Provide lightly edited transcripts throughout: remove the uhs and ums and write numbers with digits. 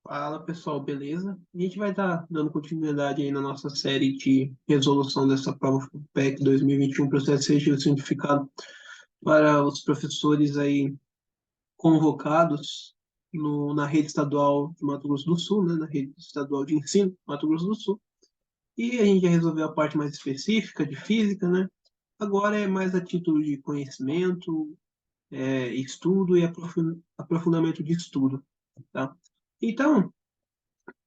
Fala pessoal, beleza? A gente vai estar dando continuidade aí na nossa série de resolução dessa prova PEC 2021, processo seletivo simplificado para os professores aí convocados na rede estadual de Mato Grosso do Sul, né? Na rede estadual de ensino Mato Grosso do Sul. E a gente já resolveu a parte mais específica de física, né? Agora é mais a título de conhecimento, estudo e aprofundamento de estudo, tá? Então,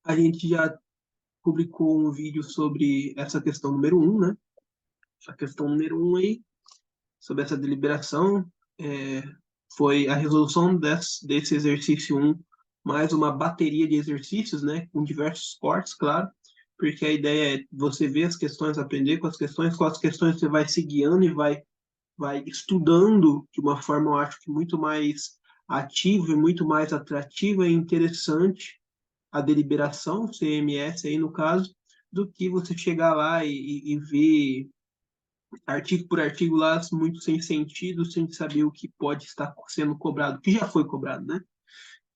a gente já publicou um vídeo sobre essa questão número um, né? A questão número um aí, sobre essa deliberação, é, foi a resolução desse exercício um mais uma bateria de exercícios, né? Com diversos cortes, claro, porque a ideia é você ver as questões, aprender com as questões você vai se guiando e vai estudando de uma forma, eu acho que muito mais ativa e muito mais atrativa e interessante a deliberação, CMS aí no caso, do que você chegar lá e ver artigo por artigo lá muito sem sentido, sem saber o que pode estar sendo cobrado, o que já foi cobrado, né?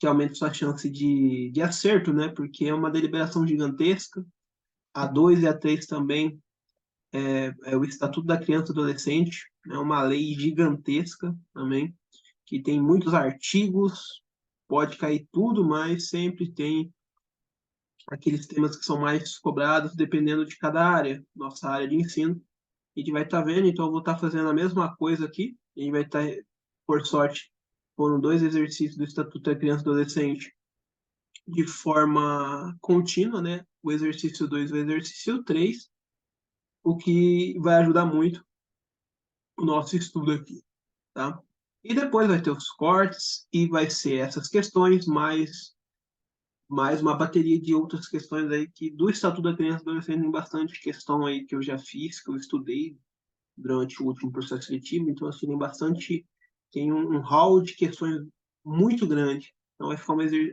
Que aumenta sua chance de acerto, né? Porque é uma deliberação gigantesca. A 2 e a 3 também é o Estatuto da Criança e Adolescente, é uma lei gigantesca também, que tem muitos artigos, pode cair tudo, mas sempre tem aqueles temas que são mais cobrados dependendo de cada área, nossa área de ensino. A gente vai estar vendo, então eu vou estar fazendo a mesma coisa aqui. A gente vai estar, por sorte, pondo dois exercícios do Estatuto da Criança e Adolescente de forma contínua, né? O exercício 2 e o exercício 3, o que vai ajudar muito o nosso estudo aqui, tá? E depois vai ter os cortes e vai ser essas questões mais uma bateria de outras questões aí que do Estatuto da Criança e Adolescente tem bastante questão aí que eu já fiz, que eu estudei durante o último processo seletivo, então assim, tem um hall de questões muito grande. Então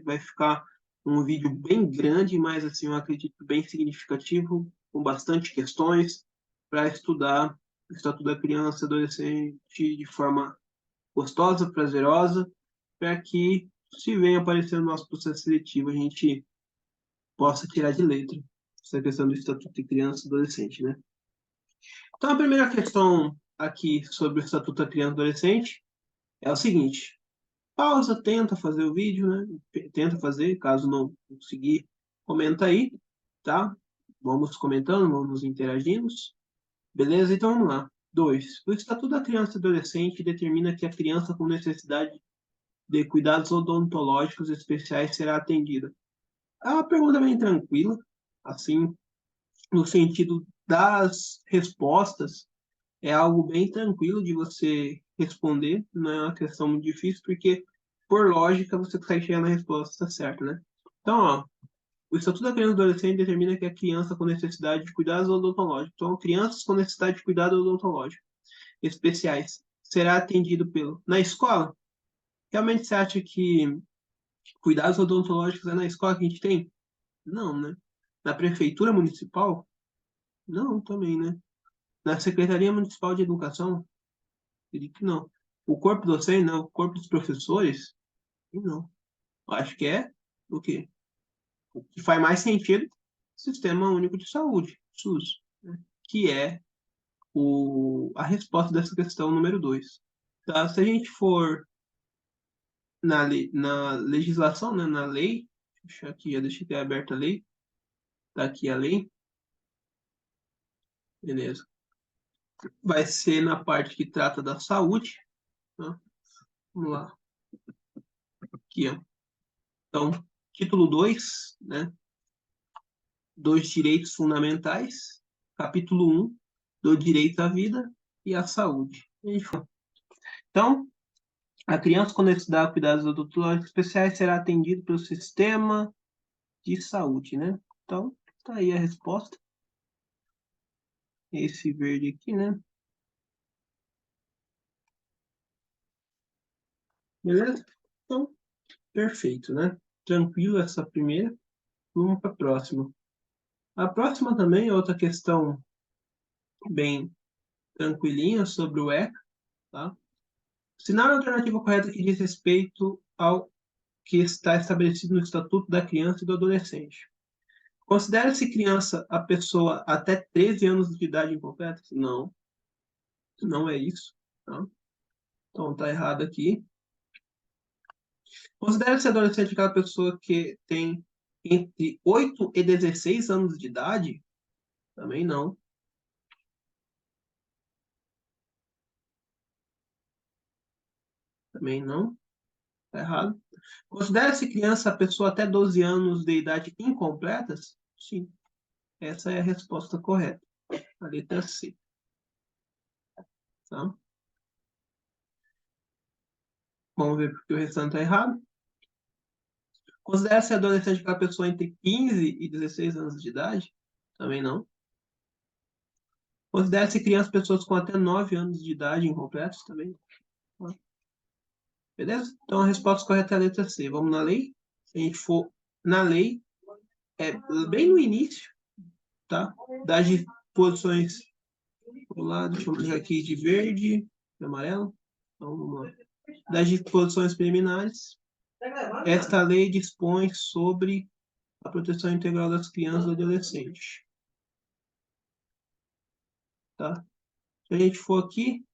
vai ficar um vídeo bem grande, mas assim, eu acredito bem significativo, com bastante questões para estudar o Estatuto da Criança e Adolescente de forma gostosa, prazerosa, para que se venha aparecer no nosso processo seletivo, a gente possa tirar de letra essa questão do Estatuto de Criança e Adolescente, né? Então, a primeira questão aqui sobre o Estatuto da Criança e Adolescente é o seguinte: pausa, tenta fazer o vídeo, né? Tenta fazer, caso não conseguir, comenta aí, tá? Vamos comentando, vamos interagindo. Beleza? Então vamos lá. 2. O Estatuto da Criança e Adolescente determina que a criança com necessidade de cuidados odontológicos especiais será atendida. É uma pergunta bem tranquila, assim, no sentido das respostas, é algo bem tranquilo de você responder, não é uma questão muito difícil, porque, por lógica, você consegue chegar na resposta certa, né? Então, ó, o Estatuto da Criança e do Adolescente determina que a criança com necessidade de cuidados odontológicos, então, crianças com necessidade de cuidado odontológico especiais, será atendido na escola? Realmente você acha que cuidados odontológicos é na escola que a gente tem? Não, né? Na prefeitura municipal? Não, também, né? Na Secretaria Municipal de Educação? Acredito que não. O corpo docente, não. O corpo dos professores, não. Eu acho que é o quê? O que faz mais sentido, Sistema Único de Saúde, SUS, né? Que é a resposta dessa questão número 2. Tá? Se a gente for na legislação, né, na lei, deixa aqui, eu deixei aberta a lei, tá aqui a lei, beleza. Vai ser na parte que trata da saúde, tá? Vamos lá, aqui, ó. Então, título 2, né? Dos direitos fundamentais, capítulo 1, do direito à vida e à saúde. Então, a criança com necessidade de cuidados odontológicos especiais será atendida pelo sistema de saúde, né? Então, tá aí a resposta. Esse verde aqui, né? Beleza? Então, perfeito, né? Tranquilo essa primeira. Vamos para a próxima. A próxima também é outra questão bem tranquilinha sobre o ECA, tá? Sinal a alternativa correta que diz respeito ao que está estabelecido no Estatuto da Criança e do Adolescente. Considera-se criança a pessoa até 13 anos de idade incompleta? Não, não é isso. Tá? Então, está errado aqui. Considera-se adolescente aquela pessoa que tem entre 8 e 16 anos de idade? Também não. Também não. Está errado. Considera-se criança a pessoa até 12 anos de idade incompletas? Sim. Essa é a resposta correta. A letra C. Tá? Vamos ver porque o restante está errado. Considera-se adolescente aquela pessoa entre 15 e 16 anos de idade? Também não. Considera-se criança pessoas com até 9 anos de idade incompletos? Também não. Beleza? Então a resposta correta é a letra C. Vamos na lei? Se a gente for na lei, é bem no início, tá? Das disposições. Vamos lá, deixa eu deixar aqui de verde e amarelo. Então, vamos lá. Das disposições preliminares, esta lei dispõe sobre a proteção integral das crianças e adolescentes. Tá? Se a gente for aqui,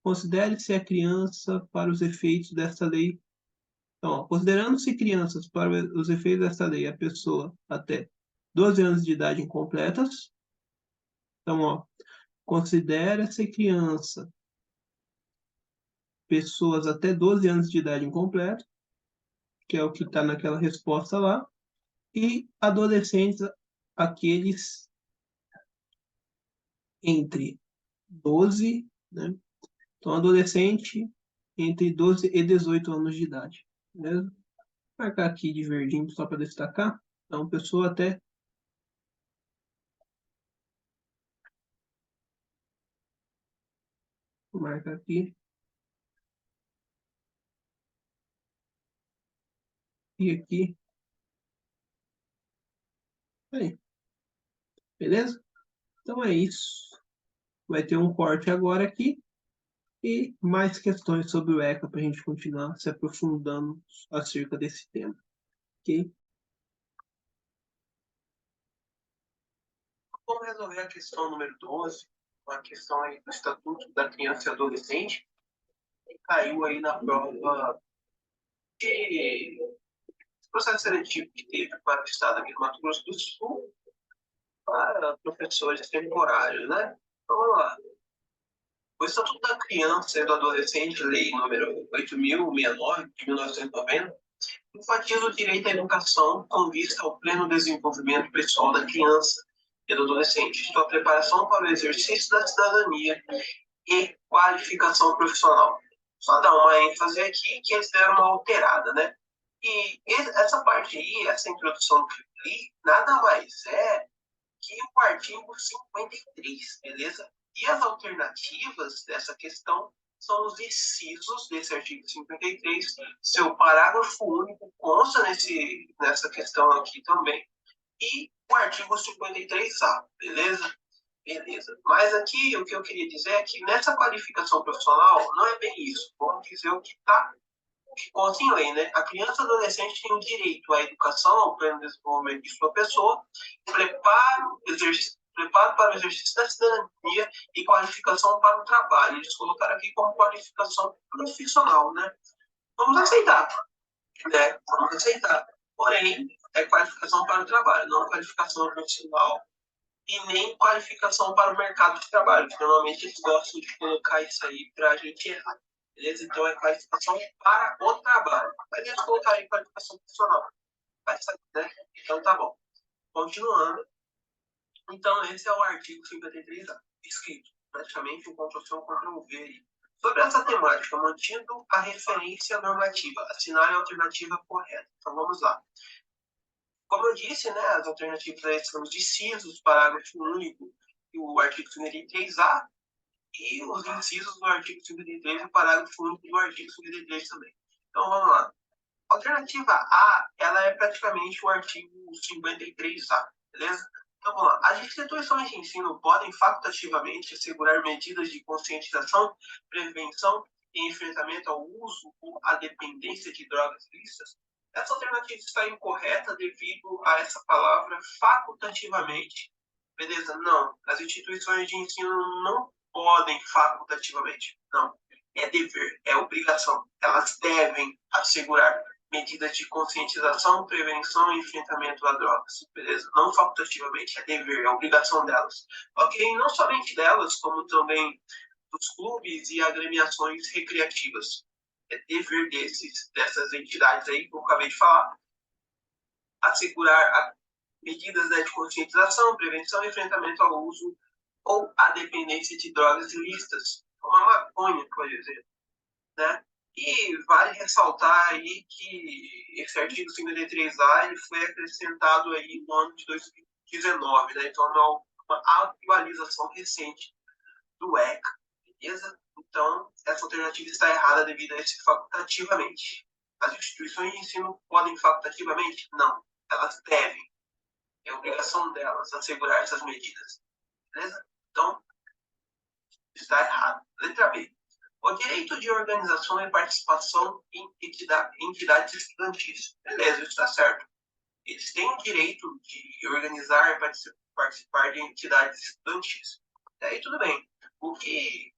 considere-se a criança para os efeitos desta lei. Então, considerando-se crianças para os efeitos desta lei, a pessoa até 12 anos de idade incompletas. Então, ó, considera-se criança pessoas até 12 anos de idade incompleta, que é o que está naquela resposta lá, e adolescentes, aqueles entre 12, né? Então, adolescente entre 12 e 18 anos de idade. Beleza? Vou marcar aqui de verdinho só para destacar. Então, pessoa até. Vou marcar aqui. E aqui. Aí. Beleza? Então é isso. Vai ter um corte agora aqui. E mais questões sobre o ECA para a gente continuar se aprofundando acerca desse tema. Ok? Vamos resolver a questão número 12, uma questão aí do Estatuto da Criança e Adolescente, que caiu aí na prova de processo seletivo que teve para o Estado aqui do Mato Grosso do Sul, para professores temporários, né? Então, vamos lá. O Estatuto da Criança e do Adolescente, lei número 8.069, de 1990, enfatiza o direito à educação com vista ao pleno desenvolvimento pessoal da criança e do adolescente, sua preparação para o exercício da cidadania e qualificação profissional. Só dar uma ênfase aqui que eles deram uma alterada, né? E essa parte aí, essa introdução que eu li, nada mais é que o artigo 53, beleza? E as alternativas dessa questão são os incisos desse artigo 53, seu parágrafo único consta nessa questão aqui também, e o artigo 53A, beleza? Beleza. Mas aqui o que eu queria dizer é que nessa qualificação profissional não é bem isso. Vamos dizer o que está consta em lei, né? A criança e adolescente tem o direito à educação, ao pleno desenvolvimento de sua pessoa, preparo para o exercício da cidadania e qualificação para o trabalho. Eles colocaram aqui como qualificação profissional, né? Vamos aceitar, né? Vamos aceitar. Porém, é qualificação para o trabalho, não qualificação profissional e nem qualificação para o mercado de trabalho, que normalmente eles gostam de colocar isso aí para a gente errar. Beleza? Então é qualificação para o trabalho. Mas eles colocarem aí qualificação profissional. Vai saber, né? Então tá bom. Continuando. Então esse é o artigo 53A, escrito praticamente um Ctrl-C, um Ctrl-V aí. Sobre essa temática, mantendo a referência normativa, assinale a alternativa correta. Então vamos lá. Como eu disse, né, as alternativas aí são os incisos, parágrafo único e o artigo 53A, e os incisos do artigo 53 e o parágrafo único do artigo 53 também. Então vamos lá. A alternativa A, ela é praticamente o artigo 53A, beleza? Então vamos lá. As instituições de ensino podem facultativamente assegurar medidas de conscientização, prevenção e enfrentamento ao uso ou à dependência de drogas ilícitas? Essa alternativa está incorreta devido a essa palavra facultativamente. Beleza? Não. As instituições de ensino não podem facultativamente. Não. É dever, é obrigação. Elas devem assegurar medidas de conscientização, prevenção e enfrentamento a drogas. Beleza? Não facultativamente, é dever, é obrigação delas. Ok? Não somente delas, como também dos clubes e agremiações recreativas. É dever dessas entidades aí, que eu acabei de falar, assegurar medidas, né, de conscientização, prevenção e enfrentamento ao uso ou à dependência de drogas ilícitas, como a maconha, por exemplo, né? E vale ressaltar aí que esse artigo 53A ele foi acrescentado aí no ano de 2019, né? Então é uma atualização recente do ECA, beleza? Então, essa alternativa está errada devido a esse facultativamente. As instituições de ensino podem facultativamente? Não. Elas devem. É obrigação delas assegurar essas medidas. Beleza? Então, está errado. Letra B. O direito de organização e participação em entidades estudantis. Beleza, isso está certo. Eles têm o direito de organizar e participar de entidades estudantis. Daí tudo bem. O que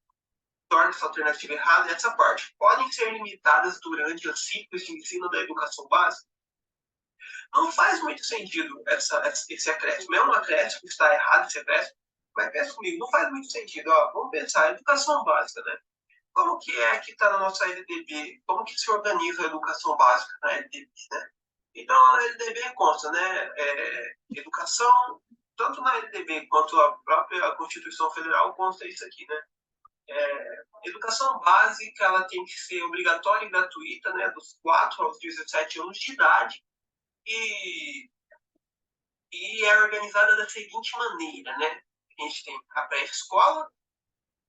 torna essa alternativa errada é essa parte. Podem ser limitadas durante os ciclos de ensino da educação básica. Não faz muito sentido esse acréscimo. É um acréscimo, está errado esse acréscimo, mas pensa comigo, não faz muito sentido. Ó, vamos pensar, educação básica, né? Como que é que está na nossa LDB? Como que se organiza a educação básica na LDB, né? Então, a LDB consta, né? Educação, tanto na LDB quanto a própria Constituição Federal consta isso aqui, né? Educação básica, ela tem que ser obrigatória e gratuita, né? Dos 4 aos 17 anos de idade e, e é organizada da seguinte maneira, né? A gente tem a pré-escola,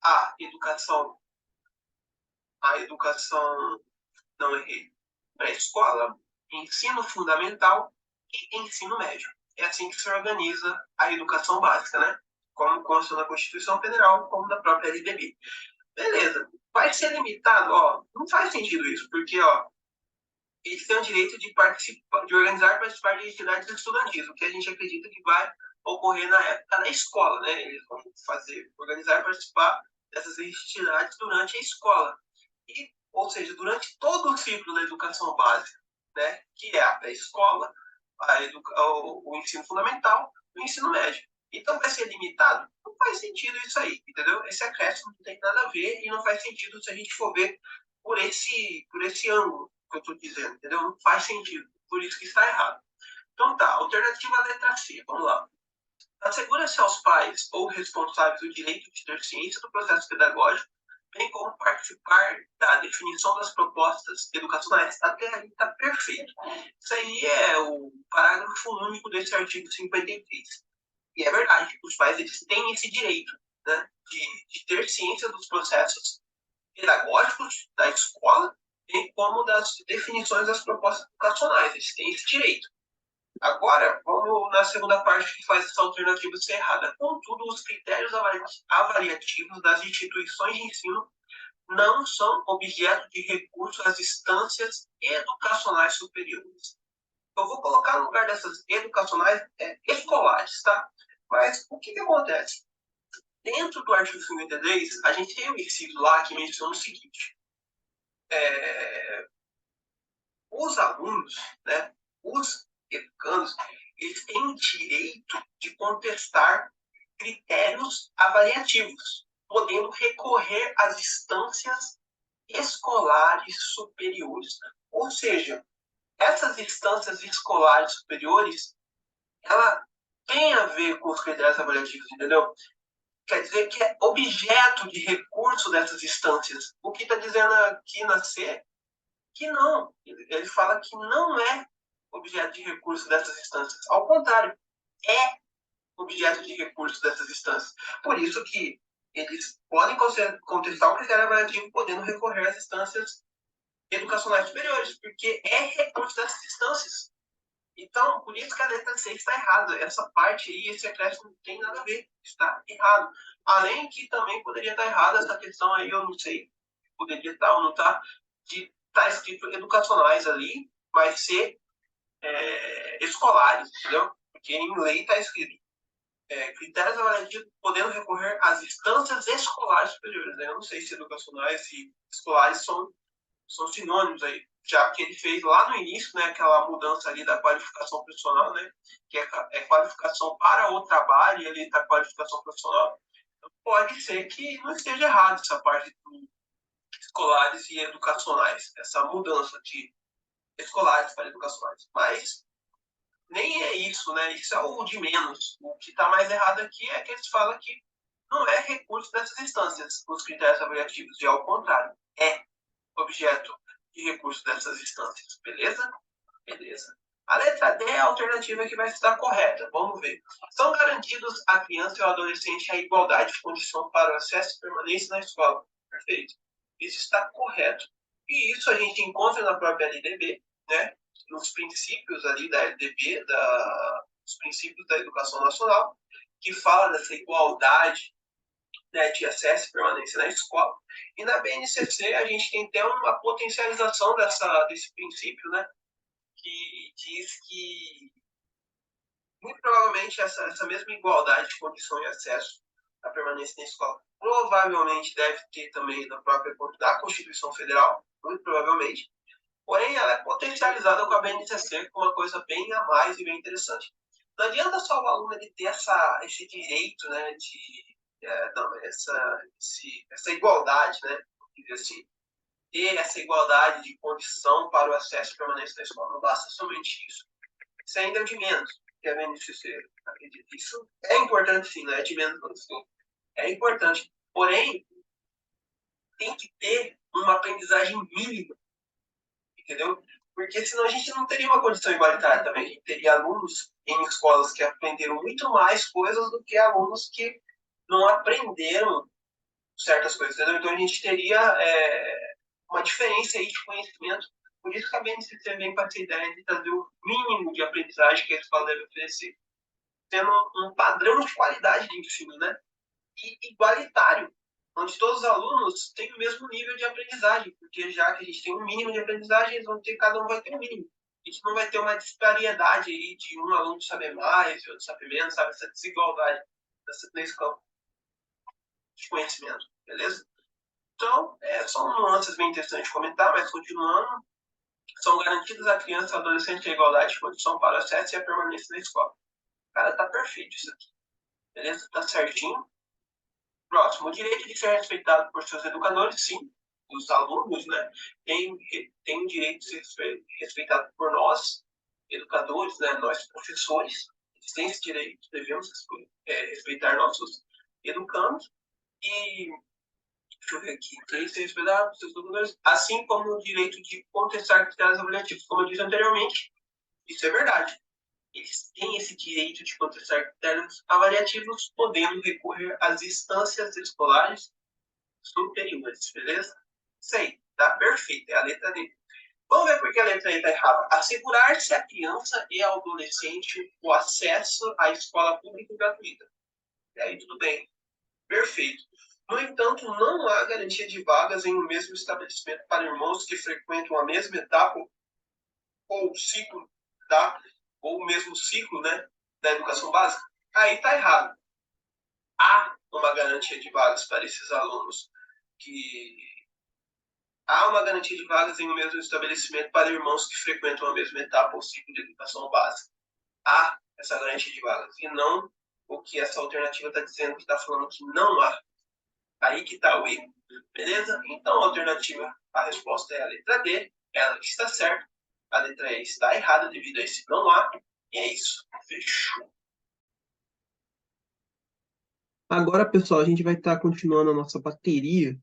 a educação, a educação, não errei, pré-escola, ensino fundamental e ensino médio. É assim que se organiza a educação básica, né? Como consta na Constituição Federal, como na própria LDB. Beleza, vai ser limitado, ó, não faz sentido isso, porque, ó, eles têm o direito de participar, de organizar e participar de entidades estudantis, o que a gente acredita que vai ocorrer na época da escola, né? Eles vão organizar e participar dessas entidades durante a escola. E, ou seja, durante todo o ciclo da educação básica, né? Que é a pré-escola, o ensino fundamental e o ensino médio. Então vai ser limitado? Não faz sentido isso aí, entendeu? Esse acréscimo não tem nada a ver e não faz sentido se a gente for ver por esse ângulo que eu estou dizendo, entendeu? Não faz sentido. Por isso que está errado. Então tá, alternativa letra C, vamos lá. Assegura-se aos pais ou responsáveis o direito de ter ciência do processo pedagógico, bem como participar da definição das propostas educacionais. Até aí está perfeito. Isso aí é o parágrafo único desse artigo 53. E é verdade, os pais eles têm esse direito, né, de ter ciência dos processos pedagógicos da escola, bem como das definições das propostas educacionais. Eles têm esse direito. Agora, vamos na segunda parte que faz essa alternativa ser errada. Contudo, os critérios avaliativos das instituições de ensino não são objeto de recurso às instâncias educacionais superiores. Eu vou colocar no lugar dessas educacionais escolares, tá? Mas o que acontece? Dentro do artigo 53, a gente tem um inciso lá que menciona o seguinte: os alunos, né, os educandos, eles têm o direito de contestar critérios avaliativos, podendo recorrer às instâncias escolares superiores. Ou seja, essas instâncias escolares superiores, ela tem a ver com os critérios avaliativos, entendeu? Quer dizer que é objeto de recurso dessas instâncias. O que está dizendo aqui na C, que não. Ele fala que não é objeto de recurso dessas instâncias. Ao contrário, é objeto de recurso dessas instâncias. Por isso que eles podem contestar o critério avaliativo, podendo recorrer às instâncias educacionais superiores, porque é recurso dessas instâncias. Então, por isso que a letra C está errada. Essa parte aí, esse acréscimo não tem nada a ver. Está errado. Além que também poderia estar errada essa questão aí, eu não sei, poderia estar ou não estar, de estar escrito educacionais ali, vai ser escolares, entendeu? Porque em lei está escrito critérios avaliativos podendo recorrer às instâncias escolares superiores, né? Eu não sei se educacionais e escolares são sinônimos aí, já que ele fez lá no início, né, aquela mudança ali da qualificação profissional, né, que é qualificação para o trabalho, e ali está qualificação profissional. Então, pode ser que não esteja errado essa parte de escolares e educacionais, essa mudança de escolares para educacionais. Mas nem é isso, né? Isso é o de menos. O que está mais errado aqui é que eles falam que não é recurso dessas instâncias, os critérios avaliativos, e ao contrário, é objeto de recurso dessas instâncias. Beleza? Beleza. A letra D é a alternativa que vai estar correta. Vamos ver. São garantidos à criança e ao adolescente a igualdade de condição para o acesso e permanência na escola. Perfeito. Isso está correto. E isso a gente encontra na própria LDB, né? Nos princípios ali da LDB, os princípios da educação nacional, que fala dessa igualdade, né, de acesso e permanência na escola. E na BNCC a gente tem até uma potencialização desse princípio, né, que diz que muito provavelmente essa mesma igualdade de condição e acesso à permanência na escola provavelmente deve ter também na própria da Constituição Federal, muito provavelmente. Porém, ela é potencializada com a BNCC com uma coisa bem a mais e bem interessante. Não adianta só o aluno ele ter esse direito, né, essa igualdade, né, assim, ter essa igualdade de condição para o acesso e permanência da escola. Não basta somente isso. Isso ainda é de menos que a BNCC acredita. Isso é importante, sim, não é de menos, não. É importante. Porém, tem que ter uma aprendizagem mínima, entendeu? Porque senão a gente não teria uma condição igualitária também. A gente teria alunos em escolas que aprenderam muito mais coisas do que alunos que não aprenderam certas coisas, entendeu? Então a gente teria uma diferença aí de conhecimento. Por isso que a BNCC vem com essa ideia de trazer o mínimo de aprendizagem que a escola deve oferecer, tendo um padrão de qualidade de ensino, né? E igualitário, onde todos os alunos têm o mesmo nível de aprendizagem, porque já que a gente tem um mínimo de aprendizagem, cada um vai ter um mínimo. A gente não vai ter uma disparidade aí de um aluno saber mais e outro saber menos, sabe? Essa desigualdade nesse campo de conhecimento, beleza? Então, são nuances bem interessantes de comentar, mas continuando, são garantidas à criança e ao adolescente a igualdade de condição para o acesso e a permanência na escola. Cara, tá perfeito isso aqui. Beleza? Tá certinho. Próximo, o direito de ser respeitado por seus educadores, sim. Os alunos, né, têm o direito de ser respeitado por nós, educadores, né, nós professores. Eles têm esse direito, devemos respeitar nossos educandos. E deixa eu ver aqui. Eles têm respeitado seus educadores, assim como o direito de contestar critérios avaliativos. Como eu disse anteriormente, isso é verdade. Eles têm esse direito de contestar critérios avaliativos, podendo recorrer às instâncias escolares superiores, beleza? Isso aí, tá perfeito, é a letra D. Vamos ver por que a letra E está errada. Assegurar-se à criança e ao adolescente o acesso à escola pública e gratuita. E aí, tudo bem. Perfeito. No entanto, não há garantia de vagas em um mesmo estabelecimento para irmãos que frequentam a mesma etapa ou ciclo ou o mesmo ciclo, né, da educação básica. Aí está errado. Há uma garantia de vagas para esses alunos que há uma garantia de vagas em um mesmo estabelecimento para irmãos que frequentam a mesma etapa ou ciclo de educação básica. Há essa garantia de vagas e não o que essa alternativa está dizendo, que está falando que não há. Aí que está o erro. Beleza? Então a alternativa, a resposta é a letra D, ela está certa. A letra E está errada devido a esse não há. E é isso. Fechou. Agora, pessoal, a gente vai estar continuando a nossa bateria,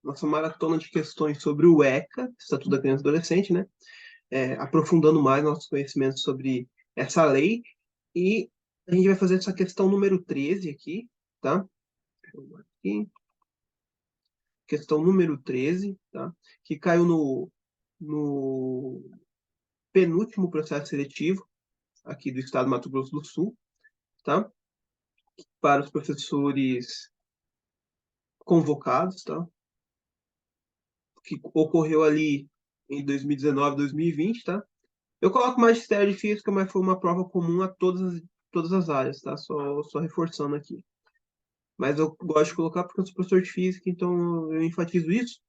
nossa maratona de questões sobre o ECA, Estatuto da Criança e Adolescente, né? Aprofundando mais nossos conhecimentos sobre essa lei. E a gente vai fazer essa questão número 13 aqui, tá? Aqui. Questão número 13, tá? Que caiu no penúltimo processo seletivo aqui do estado do Mato Grosso do Sul, tá? Para os professores convocados, tá? Que ocorreu ali em 2019, 2020, tá? Eu coloco magistério de física, mas foi uma prova comum a todas as áreas, tá? Só reforçando aqui. Mas eu gosto de colocar porque eu sou professor de física, então eu enfatizo isso.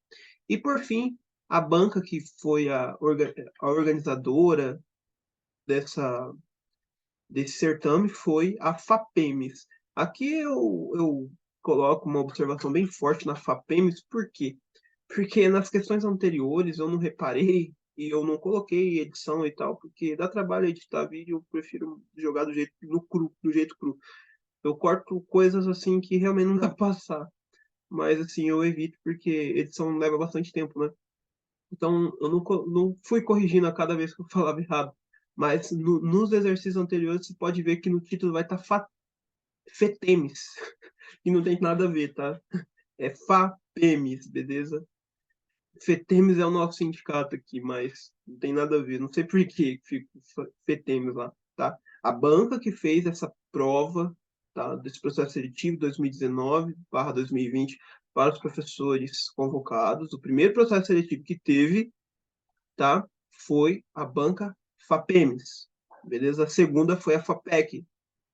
E por fim, a banca que foi a organizadora dessa, desse certame foi a FAPEMES. Aqui eu coloco uma observação bem forte na FAPEMES, por quê? Porque nas questões anteriores eu não reparei e eu não coloquei edição e tal, porque dá trabalho editar vídeo, eu prefiro jogar do jeito, no cru, do jeito cru. Eu corto coisas assim que realmente não dá pra passar. Mas assim, eu evito porque edição leva bastante tempo, né? Então eu não fui corrigindo a cada vez que eu falava errado. Mas nos exercícios anteriores você pode ver que no título vai estar FETEMES, e não tem nada a ver, tá? É FAPEMES, beleza? FETEMES é o nosso sindicato aqui, mas não tem nada a ver. Não sei por que fica FETEMES lá, tá? A banca que fez essa prova, tá, desse processo seletivo 2019/2020 para os professores convocados, o primeiro processo seletivo que teve, tá, foi a banca FAPEMES, beleza? A segunda foi a FAPEC,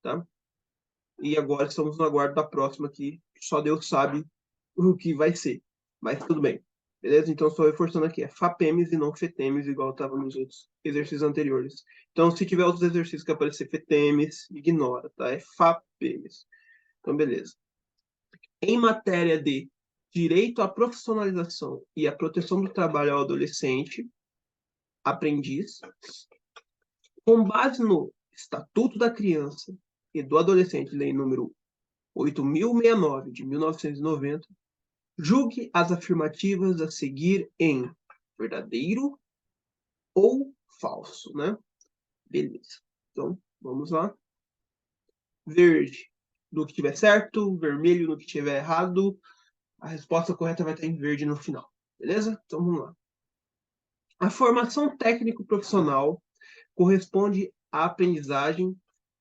tá? E agora estamos no aguardo da próxima, que só Deus sabe o que vai ser. Mas tudo bem. Beleza? Então, só reforçando aqui, é FAPEMES e não FETEMES, igual estava nos outros exercícios anteriores. Então, se tiver outros exercícios que aparecer FETEMES, ignora, tá? É FAPEMES. Então, beleza. Em matéria de direito à profissionalização e à proteção do trabalho ao adolescente, aprendiz, com base no Estatuto da Criança e do Adolescente, lei número 8.069, de 1990, julgue as afirmativas a seguir em verdadeiro ou falso, né? Beleza. Então, vamos lá. Verde no que tiver certo, vermelho no que tiver errado. A resposta correta vai estar em verde no final. Beleza? Então, vamos lá. A formação técnico-profissional corresponde à aprendizagem,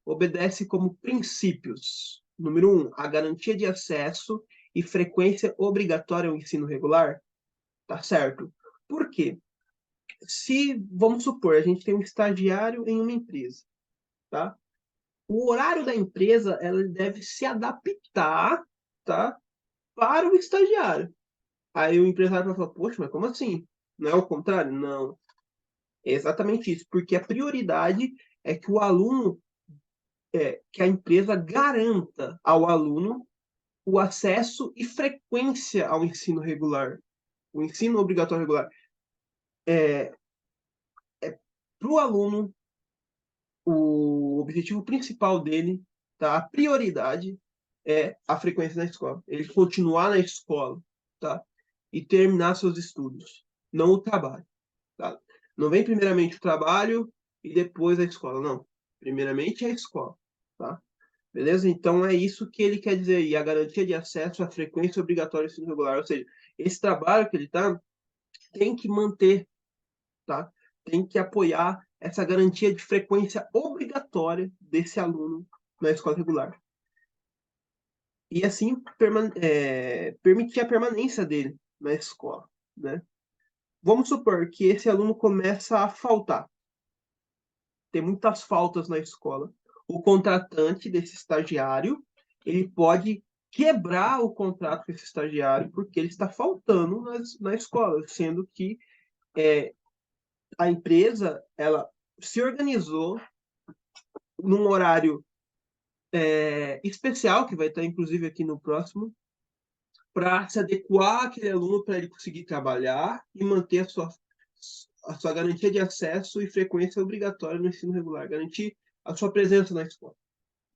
obedece como princípios. Número 1, a garantia de acesso e frequência obrigatória ao ensino regular. Tá certo. Por quê? Se, vamos supor, a gente tem um estagiário em uma empresa, tá? O horário da empresa, ela deve se adaptar, tá? Para o estagiário. Aí o empresário vai falar, poxa, mas como assim? Não é o contrário? Não. É exatamente isso, porque a prioridade é que o aluno, que a empresa garanta ao aluno o acesso e frequência ao ensino regular, o ensino obrigatório regular. Para o aluno, o objetivo principal dele, tá? A prioridade é a frequência na escola. Ele continuar na escola, tá? E terminar seus estudos, não o trabalho, tá? Não vem primeiramente o trabalho e depois a escola, não. Primeiramente a escola, tá? Beleza? Então é isso que ele quer dizer aí, a garantia de acesso à frequência obrigatória do ensino regular, ou seja, esse trabalho que ele tá tem que manter, tá? Tem que apoiar essa garantia de frequência obrigatória desse aluno na escola regular. E assim permitir a permanência dele na escola, né? Vamos supor que esse aluno começa a faltar. Tem muitas faltas na escola. O contratante desse estagiário, ele pode quebrar o contrato com esse estagiário porque ele está faltando na escola, sendo que a empresa ela se organizou num horário especial, que vai estar inclusive aqui no próximo, para se adequar àquele aluno para ele conseguir trabalhar e manter a sua garantia de acesso e frequência obrigatória no ensino regular, garantir a sua presença na escola.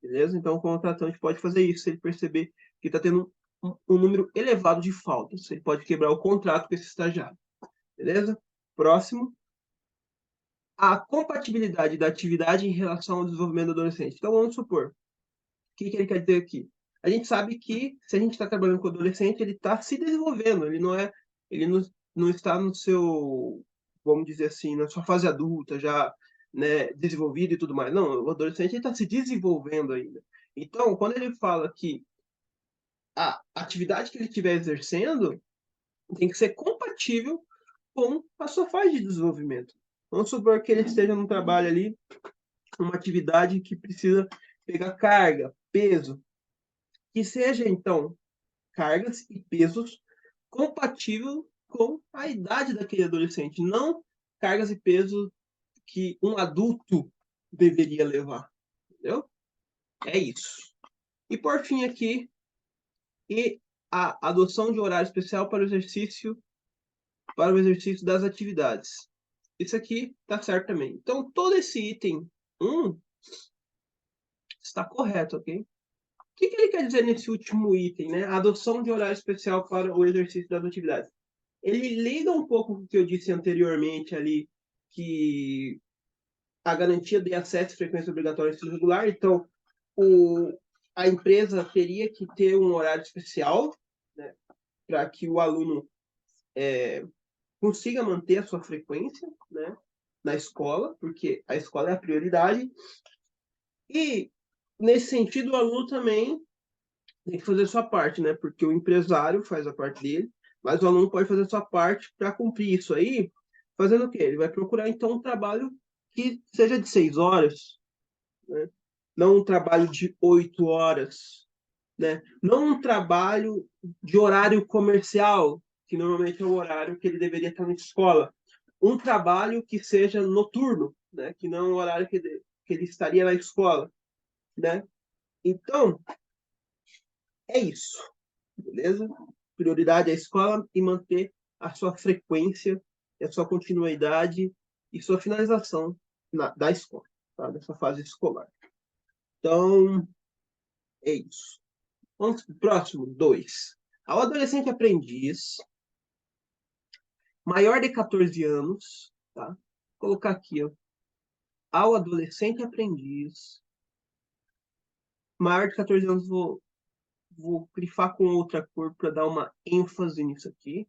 Beleza? Então, o contratante pode fazer isso se ele perceber que está tendo um número elevado de faltas. Ele pode quebrar o contrato com esse estagiário. Beleza? Próximo. A compatibilidade da atividade em relação ao desenvolvimento do adolescente. Então, vamos supor, o que ele quer dizer aqui? A gente sabe que se a gente está trabalhando com o adolescente, ele está se desenvolvendo, ele não está no seu, vamos dizer assim, na sua fase adulta, já, né, desenvolvido e tudo mais. Não, o adolescente está se desenvolvendo ainda. Então, quando ele fala que a atividade que ele estiver exercendo tem que ser compatível com a sua fase de desenvolvimento. Vamos supor que ele esteja num trabalho ali, uma atividade que precisa pegar carga, peso, que seja, então, cargas e pesos compatível com a idade daquele adolescente, não cargas e pesos que um adulto deveria levar, entendeu? É isso. E por fim aqui, e a adoção de horário especial para o exercício das atividades. Isso aqui está certo também. Então, todo esse item 1 está correto, ok? O que ele quer dizer nesse último item, né? A adoção de horário especial para o exercício das atividades. Ele liga um pouco com o que eu disse anteriormente ali, que a garantia de acesso e frequência obrigatória ensino regular. Então, a empresa teria que ter um horário especial, né, para que o aluno consiga manter a sua frequência, né, na escola, porque a escola é a prioridade. E, nesse sentido, o aluno também tem que fazer a sua parte, né, porque o empresário faz a parte dele, mas o aluno pode fazer a sua parte para cumprir isso aí, fazendo o quê? Ele vai procurar, então, um trabalho que seja de 6 horas, né? Não um trabalho de 8 horas, né? Não um trabalho de horário comercial, que normalmente é o horário que ele deveria estar na escola. Um trabalho que seja noturno, né? Que não é o horário que ele estaria na escola, né? Então, é isso, beleza? Prioridade é a escola e manter a sua frequência, a sua continuidade e sua finalização da escola, tá? Dessa fase escolar. Então, é isso. Vamos para o próximo, 2. Ao adolescente aprendiz, maior de 14 anos, tá? Vou colocar aqui, ó. Ao adolescente aprendiz, maior de 14 anos, vou grifar com outra cor para dar uma ênfase nisso aqui.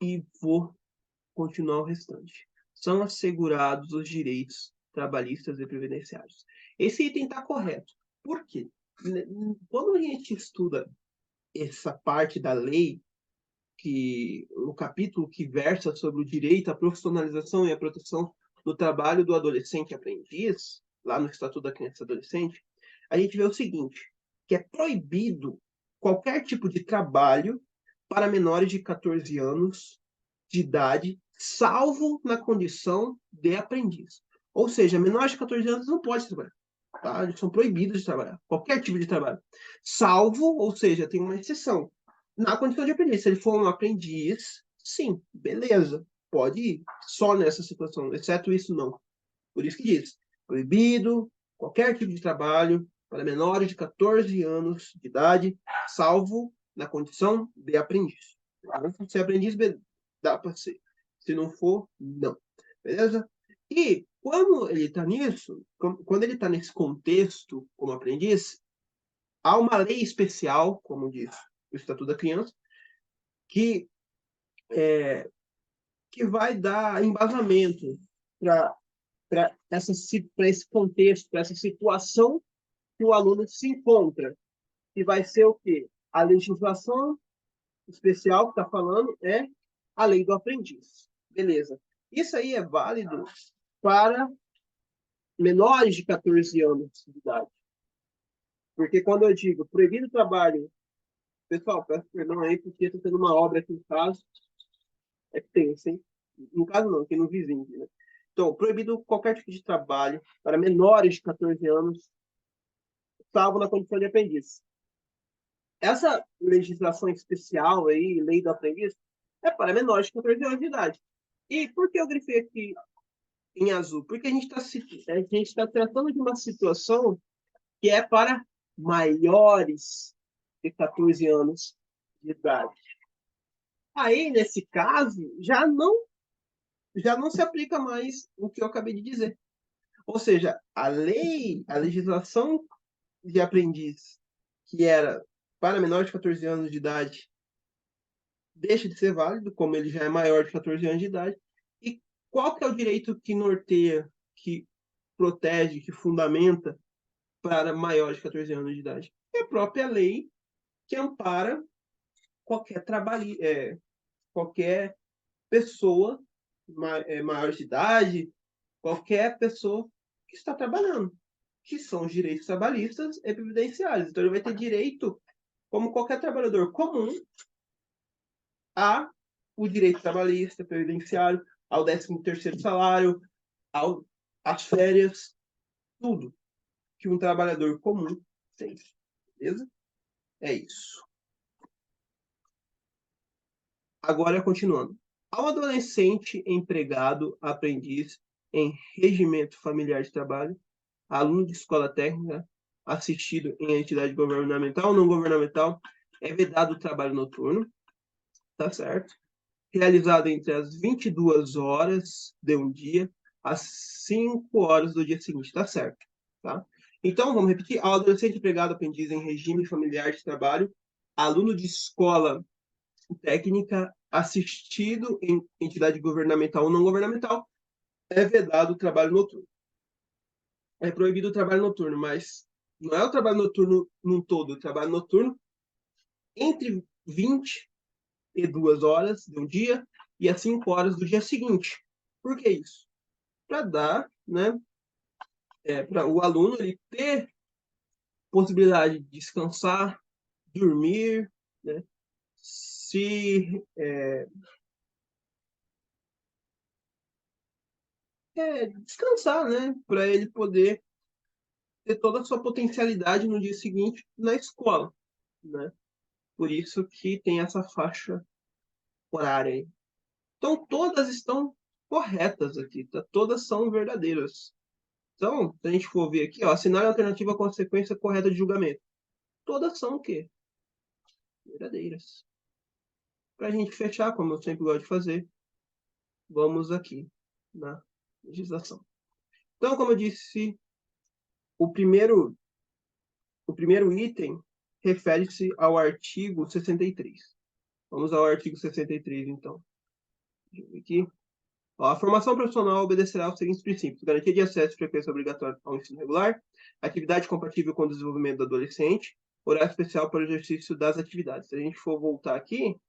E vou continuar o restante. São assegurados os direitos trabalhistas e previdenciários. Esse item está correto. Por quê? Quando a gente estuda essa parte da lei, que o capítulo que versa sobre o direito à profissionalização e à proteção do trabalho do adolescente aprendiz, lá no Estatuto da Criança e Adolescente, a gente vê o seguinte, que é proibido qualquer tipo de trabalho para menores de 14 anos de idade, salvo na condição de aprendiz. Ou seja, menores de 14 anos não pode trabalhar. Tá? Eles são proibidos de trabalhar, qualquer tipo de trabalho. Salvo, ou seja, tem uma exceção. Na condição de aprendiz. Se ele for um aprendiz, sim, beleza, pode ir. Só nessa situação, exceto isso, não. Por isso que diz, proibido qualquer tipo de trabalho para menores de 14 anos de idade, salvo na condição de aprendiz. Se é aprendiz, dá para ser. Se não for, não. Beleza? E quando ele está nisso, quando ele está nesse contexto como aprendiz, há uma lei especial, como diz o Estatuto da Criança, que, que vai dar embasamento para esse contexto, para essa situação que o aluno se encontra. E vai ser o quê? A legislação especial que está falando é a lei do aprendiz. Beleza. Isso aí é válido para menores de 14 anos de idade. Porque quando eu digo proibido o trabalho, pessoal, peço perdão aí, porque estou tendo uma obra aqui em casa, é tenso, hein? No caso não, aqui no vizinho, né? Então, proibido qualquer tipo de trabalho para menores de 14 anos, salvo na condição de aprendiz. Essa legislação especial aí, lei do aprendiz, é para menores de 14 anos de idade. E por que eu grifei aqui em azul? Porque a gente está tratando de uma situação que é para maiores de 14 anos de idade. Aí, nesse caso, já não se aplica mais o que eu acabei de dizer. Ou seja, a legislação de aprendiz, que era para menores de 14 anos de idade, deixa de ser válido, como ele já é maior de 14 anos de idade. E qual que é o direito que norteia, que protege, que fundamenta para maiores de 14 anos de idade? É a própria lei que ampara qualquer trabalho, qualquer pessoa maiores de idade, qualquer pessoa que está trabalhando, que são os direitos trabalhistas e previdenciários. Então, ele vai ter direito, como qualquer trabalhador comum, a o direito trabalhista, previdenciário, ao 13º salário, às férias, tudo que um trabalhador comum tem. Beleza? É isso. Agora, continuando. Ao adolescente empregado, aprendiz em regimento familiar de trabalho, aluno de escola técnica, assistido em entidade governamental ou não governamental, é vedado o trabalho noturno, tá certo? Realizado entre as 22 horas de um dia às 5 horas do dia seguinte, tá certo? Tá? Então, vamos repetir. Ao adolescente empregado, aprendiz em regime familiar de trabalho, aluno de escola técnica, assistido em entidade governamental ou não governamental, é vedado o trabalho noturno. É proibido o trabalho noturno, mas não é o trabalho noturno num todo, o trabalho noturno entre 22 horas de um dia e as 5 horas do dia seguinte. Por que isso? Para dar, né, para o aluno ele ter possibilidade de descansar, dormir, né, se descansar, né, para ele poder ter toda a sua potencialidade no dia seguinte na escola, né? Por isso que tem essa faixa horária aí. Então, todas estão corretas aqui, tá? Todas são verdadeiras. Então, se a gente for ver aqui, ó, assinar a alternativa à consequência correta de julgamento. Todas são o quê? Verdadeiras. Para a gente fechar, como eu sempre gosto de fazer, vamos aqui na legislação. Então, como eu disse, o primeiro, o primeiro item refere-se ao artigo 63. Vamos ao artigo 63, então. Deixa eu ver aqui. Ó, a formação profissional obedecerá aos seguintes princípios: garantia de acesso e frequência obrigatória ao ensino regular, atividade compatível com o desenvolvimento do adolescente, horário especial para o exercício das atividades. Se a gente for voltar aqui,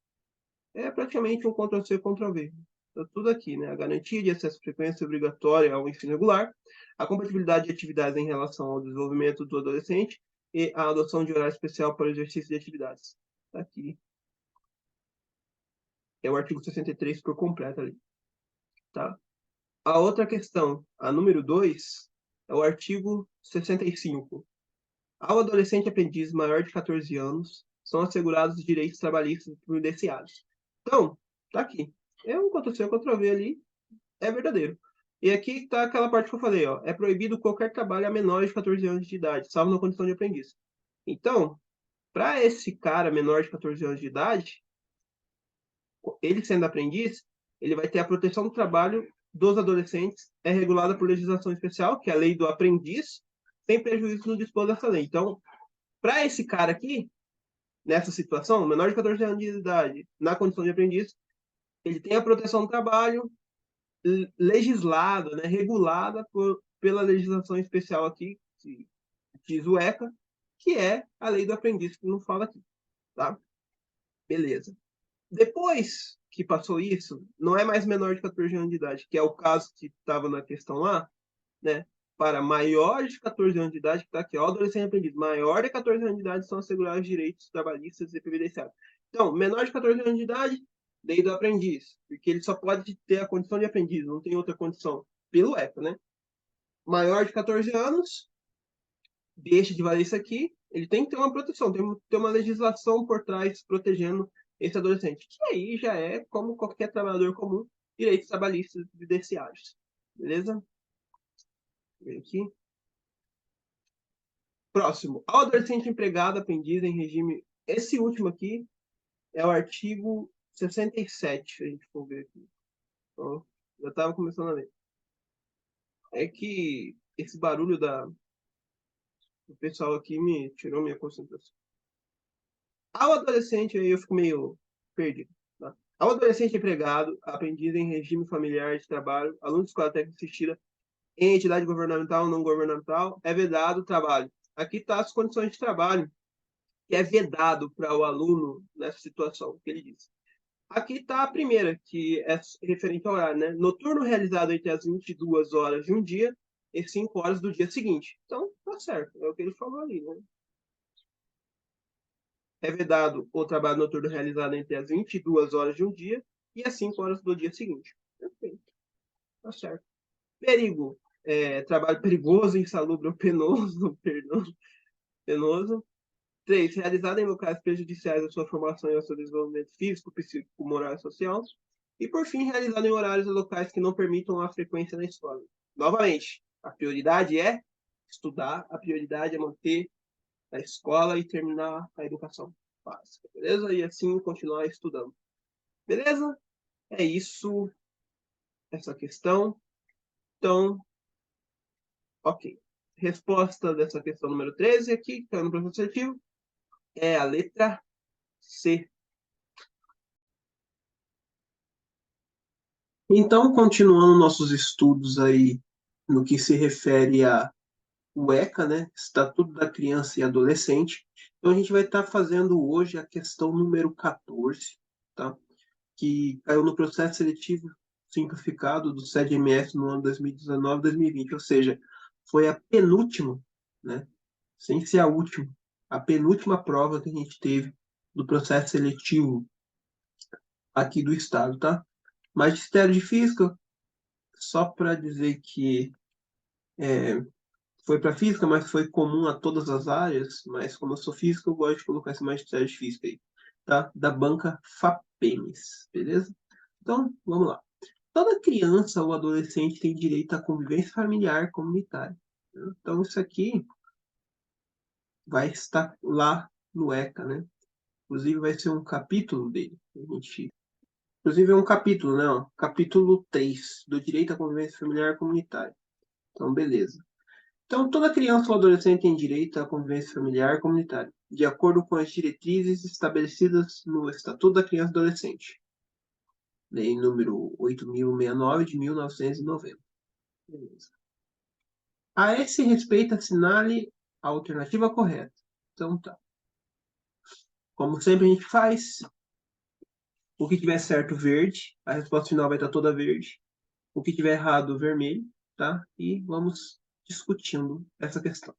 é praticamente um Ctrl+C, Ctrl+V. Está tudo aqui, né? A garantia de acesso e frequência obrigatória ao ensino regular, a compatibilidade de atividades em relação ao desenvolvimento do adolescente e a adoção de horário especial para o exercício de atividades. Está aqui. É o artigo 63 por completo ali. Tá? A outra questão, a número 2, é o artigo 65. Ao adolescente aprendiz maior de 14 anos, são assegurados os direitos trabalhistas previdenciários. Então, tá aqui. É um Ctrl+C, Ctrl+V ali, é verdadeiro. E aqui está aquela parte que eu falei, ó. É proibido qualquer trabalho a menores de 14 anos de idade, salvo na condição de aprendiz. Então, para esse cara menor de 14 anos de idade, ele sendo aprendiz, ele vai ter a proteção do trabalho dos adolescentes, é regulada por legislação especial, que é a lei do aprendiz, sem prejuízo no dispor dessa lei. Então, para esse cara aqui, nessa situação, menor de 14 anos de idade, na condição de aprendiz, ele tem a proteção do trabalho legislada, né, regulada pela legislação especial aqui, que diz o ECA, que é a lei do aprendiz, que não fala aqui, tá? Beleza. Depois que passou isso, não é mais menor de 14 anos de idade, que é o caso que estava na questão lá, né? Para maiores de 14 anos de idade, que está aqui, ó, adolescente aprendiz, maior de 14 anos de idade são assegurados os direitos trabalhistas e previdenciários. Então, menor de 14 anos de idade, lei do aprendiz, porque ele só pode ter a condição de aprendiz, não tem outra condição, pelo ECA, né? Maior de 14 anos, deixa de valer isso aqui, ele tem que ter uma proteção, tem que ter uma legislação por trás protegendo esse adolescente, que aí já é, como qualquer trabalhador comum, direitos trabalhistas e previdenciários. Beleza? Vem aqui. Próximo. Ao adolescente empregado, aprendiz em regime. Esse último aqui é o artigo 67, se a gente for ver aqui. Então, já estava começando a ler. É que esse barulho do pessoal aqui me tirou minha concentração. Ao adolescente, aí eu fico meio perdido. Tá? Ao adolescente empregado, aprendiz em regime familiar de trabalho, aluno de escola técnica assistida em entidade governamental ou não governamental, é vedado o trabalho. Aqui está as condições de trabalho que é vedado para o aluno nessa situação, que ele diz. Aqui está a primeira, que é referente ao horário, né? Noturno realizado entre as 22 horas de um dia e 5 horas do dia seguinte. Então, tá certo, é o que ele falou ali, né? É vedado o trabalho noturno realizado entre as 22 horas de um dia e as 5 horas do dia seguinte. Perfeito, tá certo. Perigo, trabalho perigoso, insalubre ou penoso, perdão, penoso. 3. Realizado em locais prejudiciais à sua formação e ao seu desenvolvimento físico, psíquico, moral e social. E, por fim, realizado em horários e locais que não permitam a frequência na escola. Novamente, a prioridade é estudar, a prioridade é manter a escola e terminar a educação básica, beleza? E assim continuar estudando. Beleza? É isso, essa questão. Então, ok. Resposta dessa questão número 13 aqui, que está no processo seletivo, é a letra C. Então, continuando nossos estudos aí no que se refere o ECA, né? Estatuto da Criança e Adolescente. Então, a gente vai estar fazendo hoje a questão número 14, tá? Que caiu no processo seletivo simplificado do SEDMS no ano 2019-2020, ou seja, foi a penúltima, né? Sem ser a última, a penúltima prova que a gente teve do processo seletivo aqui do estado, tá? Magistério de Física, só para dizer que foi para física, mas foi comum a todas as áreas, mas como eu sou físico, eu gosto de colocar esse magistério de física aí, tá? Da banca FAPEMES, beleza? Então, vamos lá. Toda criança ou adolescente tem direito à convivência familiar comunitária. Então, isso aqui vai estar lá no ECA, né? Inclusive, vai ser um capítulo dele. Inclusive, é um capítulo, né? Ó, capítulo 3 do direito à convivência familiar comunitária. Então, beleza. Então, toda criança ou adolescente tem direito à convivência familiar comunitária, de acordo com as diretrizes estabelecidas no Estatuto da Criança e Adolescente, lei número 8.069 de 1990. Beleza. A esse respeito, assinale a alternativa correta. Então, tá. Como sempre a gente faz, o que tiver certo, verde. A resposta final vai estar toda verde. O que tiver errado, vermelho, tá? E vamos discutindo essa questão.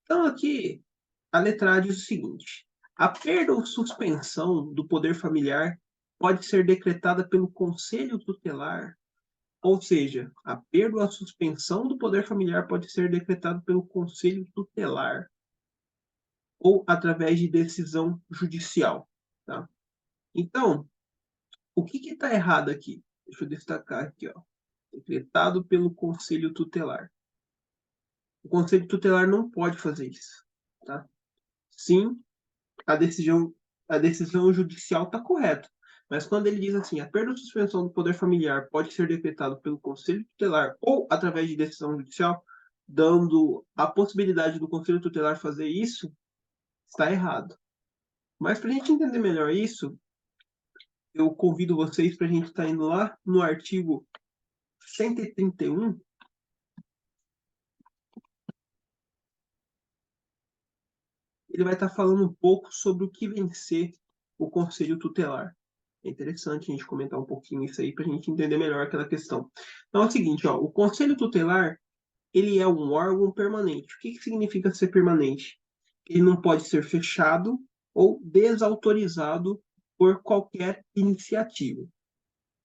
Então, aqui, a letra A diz o seguinte: a perda ou suspensão do poder familiar pode ser decretada pelo conselho tutelar, ou seja, a perda ou a suspensão do poder familiar pode ser decretada pelo conselho tutelar ou através de decisão judicial, tá? Então, o que está errado aqui? Deixa eu destacar aqui, ó. Decretado pelo conselho tutelar. O conselho tutelar não pode fazer isso, tá? Sim, a decisão, a decisão judicial está correta. Mas quando ele diz assim, a perda ou suspensão do poder familiar pode ser decretado pelo Conselho Tutelar ou através de decisão judicial, dando a possibilidade do Conselho Tutelar fazer isso, está errado. Mas para a gente entender melhor isso, eu convido vocês para a gente estar indo lá no artigo 131. Ele vai estar falando um pouco sobre o que vem ser o Conselho Tutelar. É interessante a gente comentar um pouquinho isso aí para a gente entender melhor aquela questão. Então é o seguinte, ó, o Conselho Tutelar ele é um órgão permanente. O que significa ser permanente? Ele não pode ser fechado ou desautorizado por qualquer iniciativa,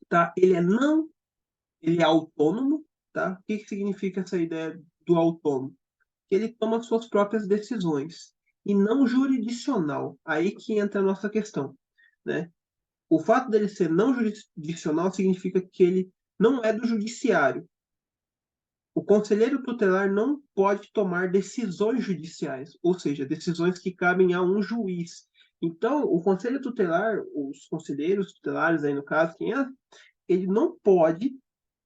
tá? Ele é autônomo, tá? O que significa essa ideia do autônomo? Ele toma suas próprias decisões e não jurisdicional. Aí que entra a nossa questão, né? O fato dele ser não jurisdicional significa que ele não é do judiciário. O conselheiro tutelar não pode tomar decisões judiciais, ou seja, decisões que cabem a um juiz. Então, o conselho tutelar, os conselheiros tutelares aí no caso, quem é, ele não pode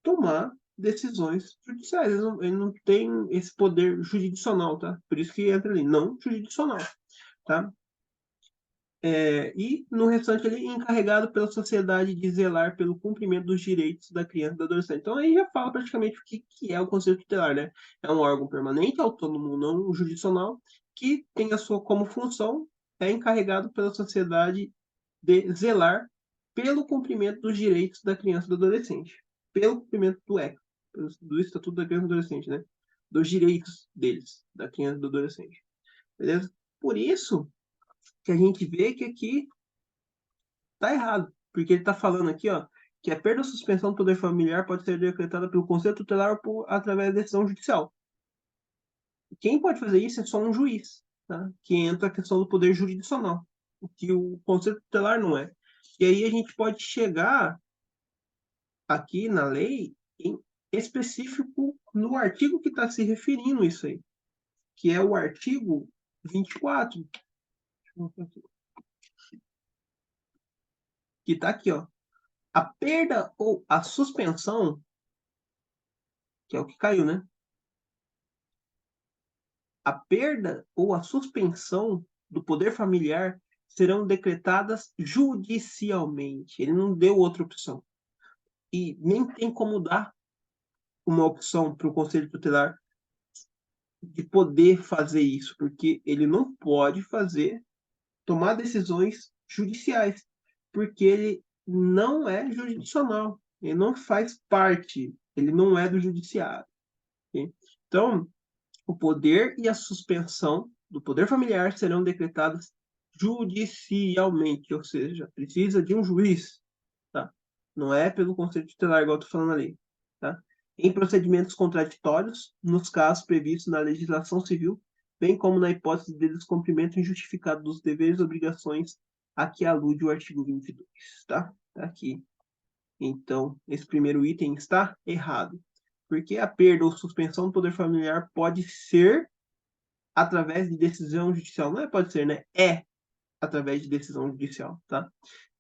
tomar decisões judiciais. Ele não tem esse poder jurisdicional, tá? Por isso que entra ali, não jurisdicional, tá? E no restante ele é encarregado pela sociedade de zelar pelo cumprimento dos direitos da criança e do adolescente. Então aí já fala praticamente o que é o Conselho Tutelar, né? É um órgão permanente, autônomo, não jurisdicional, que tem a sua como função, é encarregado pela sociedade de zelar pelo cumprimento dos direitos da criança e do adolescente. Pelo cumprimento do ECA, do Estatuto da Criança e do Adolescente, né? Dos direitos deles, da criança e do adolescente. Beleza? Por isso que a gente vê que aqui tá errado. Porque ele tá falando aqui, ó, que a perda ou suspensão do poder familiar pode ser decretada pelo Conselho Tutelar ou através da decisão judicial. Quem pode fazer isso é só um juiz, tá? Que entra a questão do poder jurisdicional, o que o Conselho Tutelar não é. E aí a gente pode chegar aqui na lei em específico no artigo que está se referindo isso aí, que é o artigo 24, que está aqui, ó. A perda ou a suspensão, que é o que caiu, né? A perda ou a suspensão do poder familiar serão decretadas judicialmente. Ele não deu outra opção. E nem tem como dar uma opção para o Conselho Tutelar de poder fazer isso, porque ele não pode tomar decisões judiciais, porque ele não é jurisdicional, ele não faz parte, ele não é do judiciário. Okay? Então, o poder e a suspensão do poder familiar serão decretadas judicialmente, ou seja, precisa de um juiz, tá? Não é pelo Conselho Tutelar, igual eu tô falando ali, tá? Em procedimentos contraditórios, nos casos previstos na legislação civil, bem como na hipótese de descumprimento injustificado dos deveres e obrigações a que alude o artigo 22, tá? Tá aqui. Então, esse primeiro item está errado, porque a perda ou suspensão do poder familiar pode ser através de decisão judicial. Não é pode ser, né? É através de decisão judicial, tá?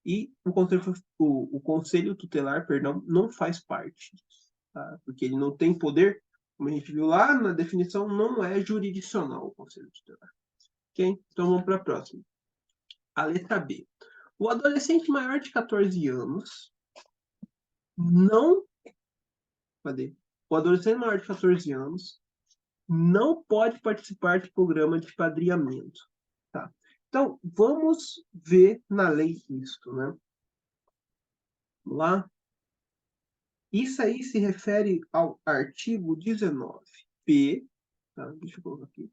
E o conselho tutelar, perdão, não faz parte disso, tá? Porque ele não tem poder, como a gente viu lá na definição, não é jurisdicional o conselho tutelar. Ok? Então vamos para a próxima. A letra B. O adolescente maior de 14 anos não. Cadê? O adolescente maior de 14 anos não pode participar de programa de padrinhamento. Tá? Então, vamos ver na lei isto, né? Vamos lá. Isso aí se refere ao artigo 19b, tá? Deixa eu colocar aqui.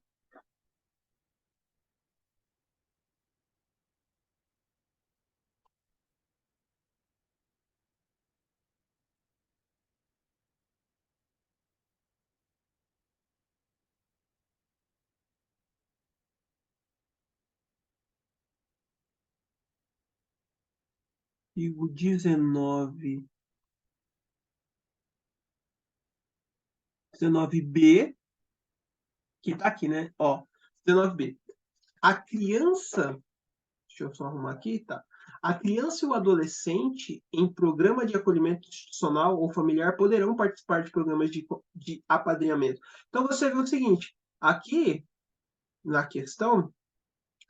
Artigo 19b, que tá aqui, né? Ó, 19b. A criança, deixa eu só arrumar aqui, tá? A criança e o adolescente em programa de acolhimento institucional ou familiar poderão participar de programas de apadrinhamento. Então, você vê o seguinte, aqui, na questão,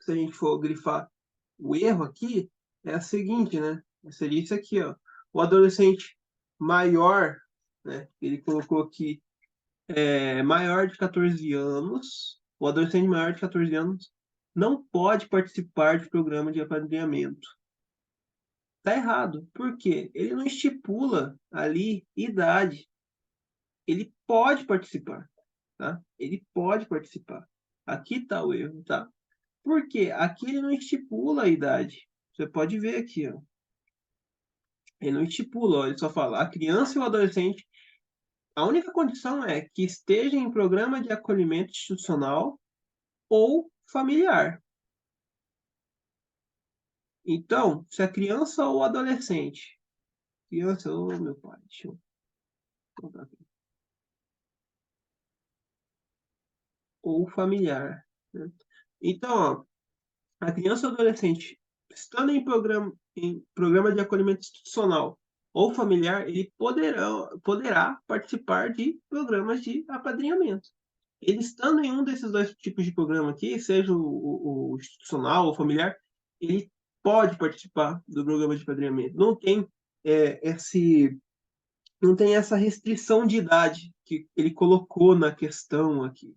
se a gente for grifar o erro aqui, é o seguinte, né? Seria isso aqui, ó. O adolescente maior, né? Ele colocou aqui, maior de 14 anos, o adolescente maior de 14 anos não pode participar de programa de apadrinhamento. Tá errado. Por quê? Ele não estipula ali idade. Ele pode participar, tá? Ele pode participar. Aqui está o erro, tá? Por quê? Aqui ele não estipula a idade. Você pode ver aqui, ó. Ele não estipula, ó, ele só fala a criança e o adolescente. A única condição é que esteja em programa de acolhimento institucional ou familiar. Então, se a criança ou adolescente, criança ou meu pai, deixa eu colocar aqui, ou familiar, né? Então, ó, a criança ou adolescente estando em programa de acolhimento institucional ou familiar, ele poderá participar de programas de apadrinhamento. Ele estando em um desses dois tipos de programa aqui, seja o institucional ou familiar, ele pode participar do programa de apadrinhamento. Não tem esse, não tem essa restrição de idade que ele colocou na questão aqui,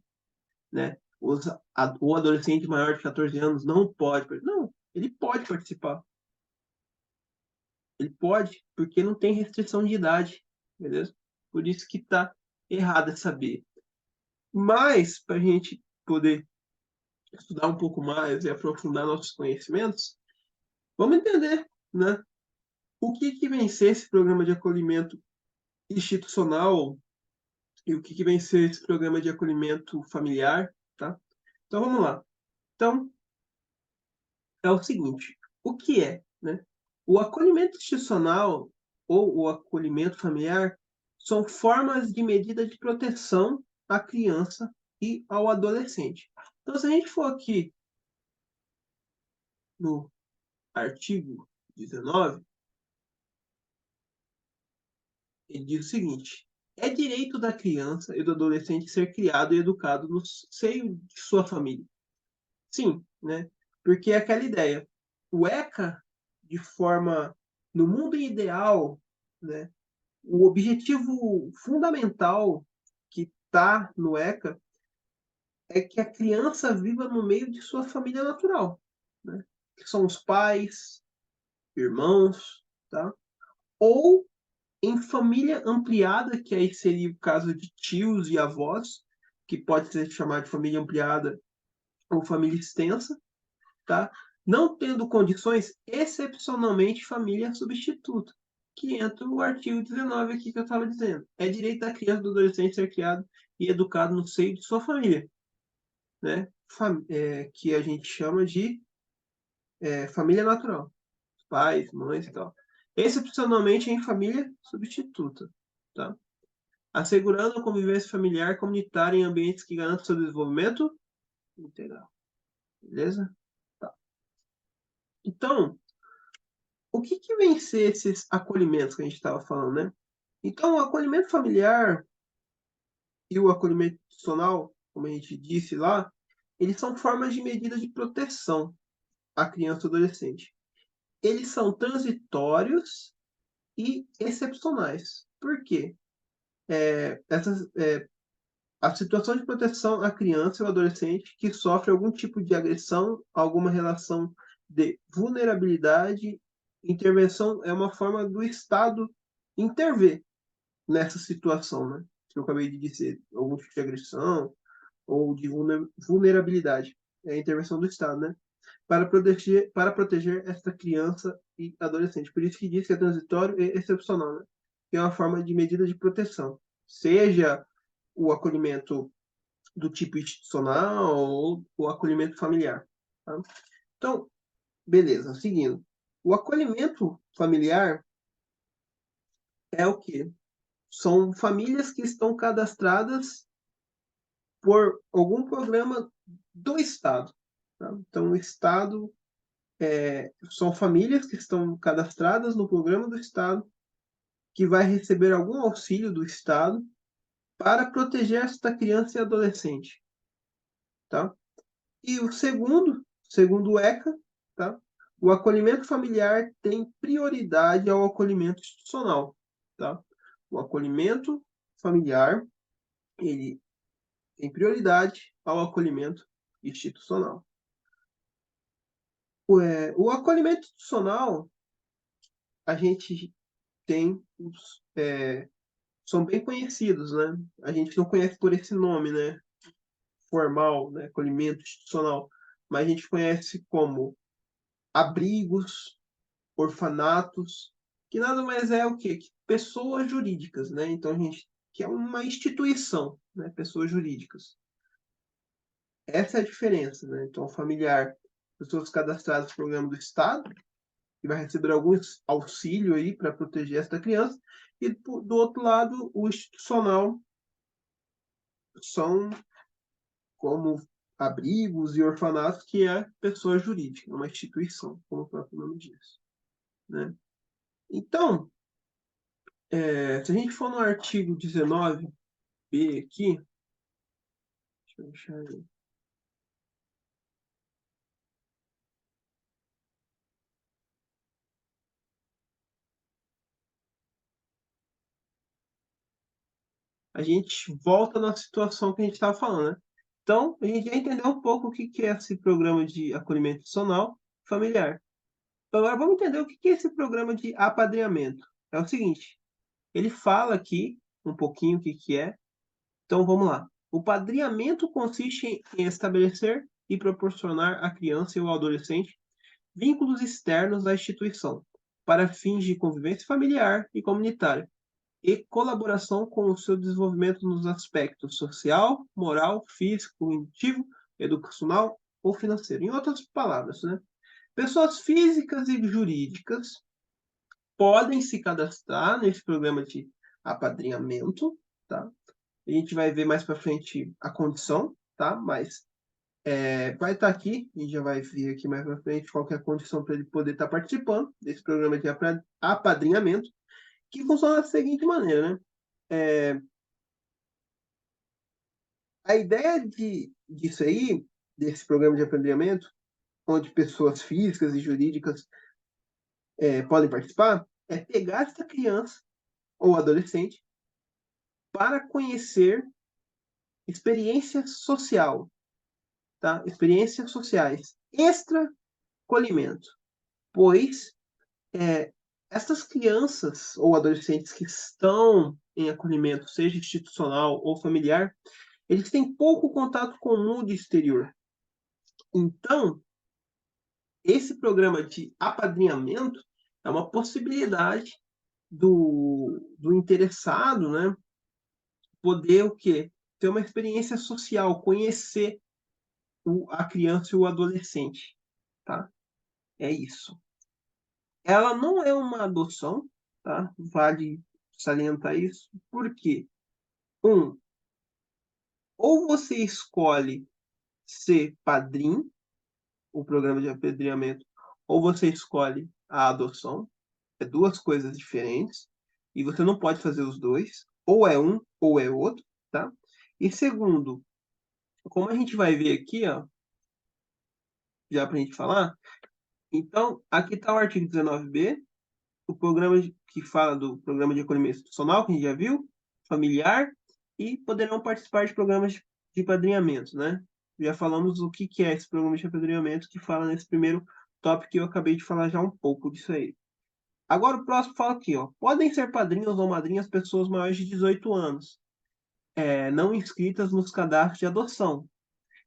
né? O adolescente maior de 14 anos não pode, não, ele pode participar. Ele pode, porque não tem restrição de idade, beleza? Por isso que está errado essa B. Mas, para a gente poder estudar um pouco mais e aprofundar nossos conhecimentos, vamos entender, né? O que vem ser esse programa de acolhimento institucional e o que vem ser esse programa de acolhimento familiar, tá? Então, vamos lá. Então, é o seguinte, o que é, né? O acolhimento institucional ou o acolhimento familiar são formas de medida de proteção à criança e ao adolescente. Então, se a gente for aqui no artigo 19, ele diz o seguinte: é direito da criança e do adolescente ser criado e educado no seio de sua família. Sim, né? Porque é aquela ideia. O ECA, de forma no mundo ideal, né? O objetivo fundamental que está no ECA é que a criança viva no meio de sua família natural, né? Que são os pais, irmãos, tá? Ou em família ampliada, que aí seria o caso de tios e avós, que pode ser chamado de família ampliada ou família extensa, tá? Não tendo condições, excepcionalmente família substituta, que entra o artigo 19 aqui que eu estava dizendo. É direito da criança e do adolescente ser criado e educado no seio de sua família, né? Que a gente chama de família natural, pais, mães e tal. Excepcionalmente em família substituta, tá? Assegurando a convivência familiar comunitária em ambientes que garantam seu desenvolvimento integral. Beleza? Tá. Então, o que vem ser esses acolhimentos que a gente estava falando, né? Então, o acolhimento familiar e o acolhimento institucional, como a gente disse lá, eles são formas de medida de proteção à criança e adolescente. Eles são transitórios e excepcionais. Por quê? A situação de proteção à criança ou adolescente que sofre algum tipo de agressão, alguma relação de vulnerabilidade, intervenção é uma forma do Estado intervir nessa situação, né? Que eu acabei de dizer, algum tipo de agressão ou de vulnerabilidade. É a intervenção do Estado, né? Para proteger esta criança e adolescente. Por isso que diz que é transitório e excepcional, né? Que é uma forma de medida de proteção. Seja o acolhimento do tipo institucional ou o acolhimento familiar. Tá? Então, beleza, seguindo. O acolhimento familiar é o quê? São famílias que estão cadastradas por algum programa do Estado. Tá? Então, o Estado são famílias que estão cadastradas no programa do Estado que vai receber algum auxílio do Estado para proteger esta criança e adolescente. Tá? E o segundo o ECA, tá? O acolhimento familiar tem prioridade ao acolhimento institucional. Tá? O acolhimento familiar ele tem prioridade ao acolhimento institucional. O acolhimento institucional, a gente tem são bem conhecidos, né? A gente não conhece por esse nome, né? Formal, né? Acolhimento institucional, mas a gente conhece como abrigos, orfanatos, que nada mais é o quê? Que pessoas jurídicas, né? Então a gente que é uma instituição, né? Pessoas jurídicas. Essa é a diferença, né? Então, familiar, pessoas cadastradas no programa do Estado, que vai receber algum auxílio aí para proteger esta criança, e do outro lado, o institucional são como abrigos e orfanatos, que é pessoa jurídica, uma instituição, como o próprio nome diz, né? Então, se a gente for no artigo 19b aqui, deixa eu deixar aí. A gente volta na situação que a gente estava falando, né? Então, a gente já entendeu um pouco o que é esse programa de acolhimento institucional familiar. Agora vamos entender o que é esse programa de apadrinhamento. É o seguinte, ele fala aqui um pouquinho o que é. Então vamos lá. O padrinhamento consiste em estabelecer e proporcionar à criança e ao adolescente vínculos externos à instituição, para fins de convivência familiar e comunitária, e colaboração com o seu desenvolvimento nos aspectos social, moral, físico, cognitivo, educacional ou financeiro. Em outras palavras, né? Pessoas físicas e jurídicas podem se cadastrar nesse programa de apadrinhamento, tá? A gente vai ver mais para frente a condição, tá? Mas vai estar aqui, a gente já vai ver aqui mais para frente qual que é a condição para ele poder estar participando desse programa de apadrinhamento, que funciona da seguinte maneira, né? A ideia disso aí, desse programa de apadrinhamento, onde pessoas físicas e jurídicas podem participar, é pegar essa criança ou adolescente para conhecer experiência social, tá? Experiências sociais extra-acolhimento, pois essas crianças ou adolescentes que estão em acolhimento, seja institucional ou familiar, eles têm pouco contato com o mundo exterior. Então, esse programa de apadrinhamento é uma possibilidade do interessado, né, poder o quê? Ter uma experiência social, conhecer a criança e o adolescente, tá? É isso. Ela não é uma adoção, tá? Vale salientar isso. Por quê? Um, ou você escolhe ser padrinho, o programa de apadrinhamento, ou você escolhe a adoção. É duas coisas diferentes. E você não pode fazer os dois. Ou é um, ou é outro, tá? E segundo, como a gente vai ver aqui, ó, já para a gente falar, então, aqui está o artigo 19b, o programa que fala do programa de acolhimento institucional, que a gente já viu, familiar, e poderão participar de programas de padrinhamento, né? Já falamos o que é esse programa de padrinhamento, que fala nesse primeiro tópico que eu acabei de falar já um pouco disso aí. Agora o próximo fala aqui, ó. Podem ser padrinhos ou madrinhas pessoas maiores de 18 anos, não inscritas nos cadastros de adoção,